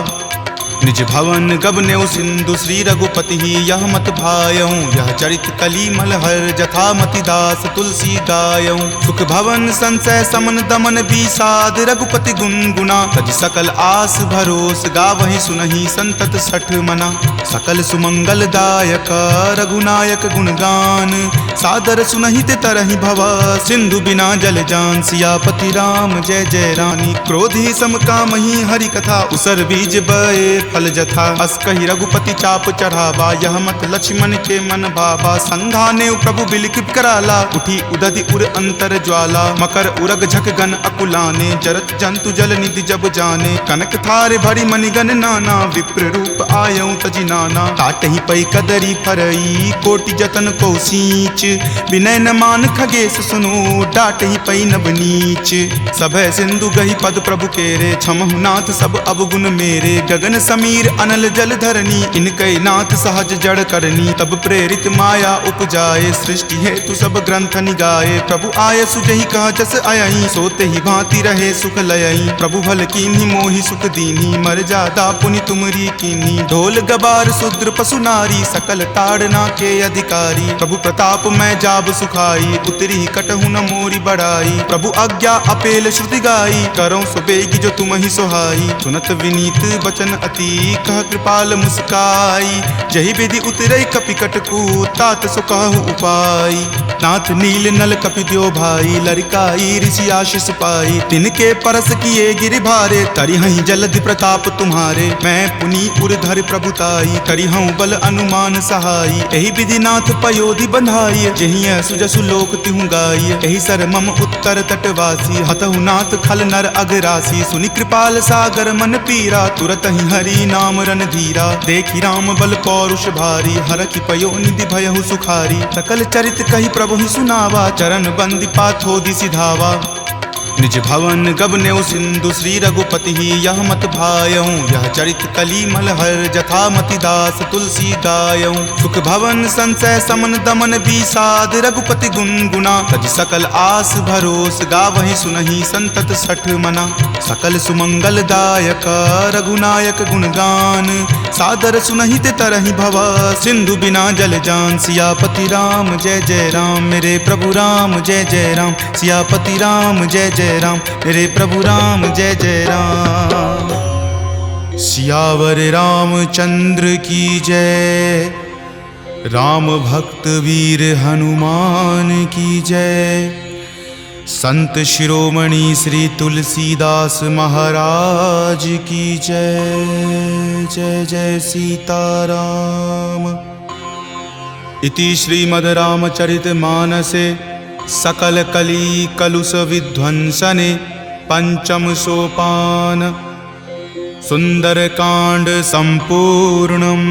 निज भवन गबनेउ सिंधु श्री रघुपति ही यह मत भायऊँ। यह चरित कली मलहर जथा मति दास तुलसी गायऊँ। सुख भवन संशय समन दमन विषाद रघुपति गुनगुना। तज सकल आस भरोस गावहि सुनहि संतत सठ मना। सकल सुमंगल दायक रघुनायक गुणगान सादर सुनहि ते तरहि भवा। सिंधु बिना जल जान सियापति राम जय जय रानी। क्रोधी सम कामहि हरि कथा उसर बीज बए फल जथा। अस कहि रघुपति चाप चढ़ावा यह मत लक्ष्मण के मन भावा। संघाने प्रभु बिलकित कराला उठी उदधि उर अंतर ज्वाला। मकर उरग झक गन अकुलाने जरत जंतु जल निधि जब जाने। कनक थारे भरी मणिगन नाना विप्र रूप आयऊ तजि नाना। काटहि पै कदरी फरई कोटि जतन को सींच। विनय न मान खगेश सुनो, डाट ही पई नब नीच। सभय सिंधु गही पद प्रभु केरे, क्षमहु नाथ सब अवगुण मेरे। गगन समीर अनल जल धरनी, इनकई नाथ सहज जड़ करनी। तब प्रेरित माया उपजाए, सृष्टि हेतु सब ग्रंथ निगाए। प्रभु आय सुजहि कह जस अयहि, सोते ही भांति रहे सुख लयहि। प्रभु भल कीन्ही मोहि सुख दीन्ही, मर जादा पुनि तुमरी कीन्ही। ढोल गबार शूद्र पशु नारी, सकल ताड़ना के अधिकारी। प्रभु प्रताप मैं जाब सुखाई, उतरी कटहु न मोरी बढ़ाई। प्रभु आज्ञा अपेल श्रुति गाई, करो सुबेगी जो तुम ही सोहाई। सुनत विनीत बचन अति, कह कृपाल मुस्काई। जहि विधि उतरई कपि कटकू, तात सो कहु उपाय। नाथ नील नल कपि द्यो भाई, लरिकाई ऋषि आशीष पाई। तिनके परस किए गिरि भारे, तरिहहि जलधि प्रताप तुम्हारे। मैं पुनि उरधर प्रभुताई, करिहऊँ बल अनुमान सहाई। एहि विधि नाथ पयोधि बंधाई, जहिं सुजसु लोक तिहु गाई। एहि सर मम उत्तर तटवासी, हतहु नाथ खल नर अगरासी। सुनि कृपाल सागर मन पीरा, तुरत ही हरि नाम रन धीरा। देखि राम बल पौरुष भारी, हरखि पयो निधि भयहु सुखारी। सकल चरित कहि प्रभु ही सुनावा, चरण बंदी पाथोधि सिधावा। निज भवन गबनेउ सिंधु, श्री रघुपति ही यह मत भायऊँ। यह चरित कली मलहर, जथा मति दास तुलसी गायऊँ। सुख भवन संशय समन दमन बीसाद, रघुपति गुनगुना। तज सकल आस भरोस, गावहि सुनहि संतत सठ मना। सकल सुमंगल दायक, रघुनायक गुणगान। सादर सुनहि ते तरहि भव, सिंधु बिना जल जान। सियापति राम जय जय राम, मेरे प्रभु राम जय जय राम। सियापति राम जय जय राम, मेरे प्रभु राम जय जय राम। सियावर रामचंद्र की जय, राम भक्त वीर हनुमान की जय। संत शिरोमणि श्री तुलसीदास महाराज की जय। जय जय सीताराम। इति श्रीमद् रामचरित मानसे सकल कली कलुष विध्वंसने पंचम सोपान सुंदर कांड संपूर्णम्।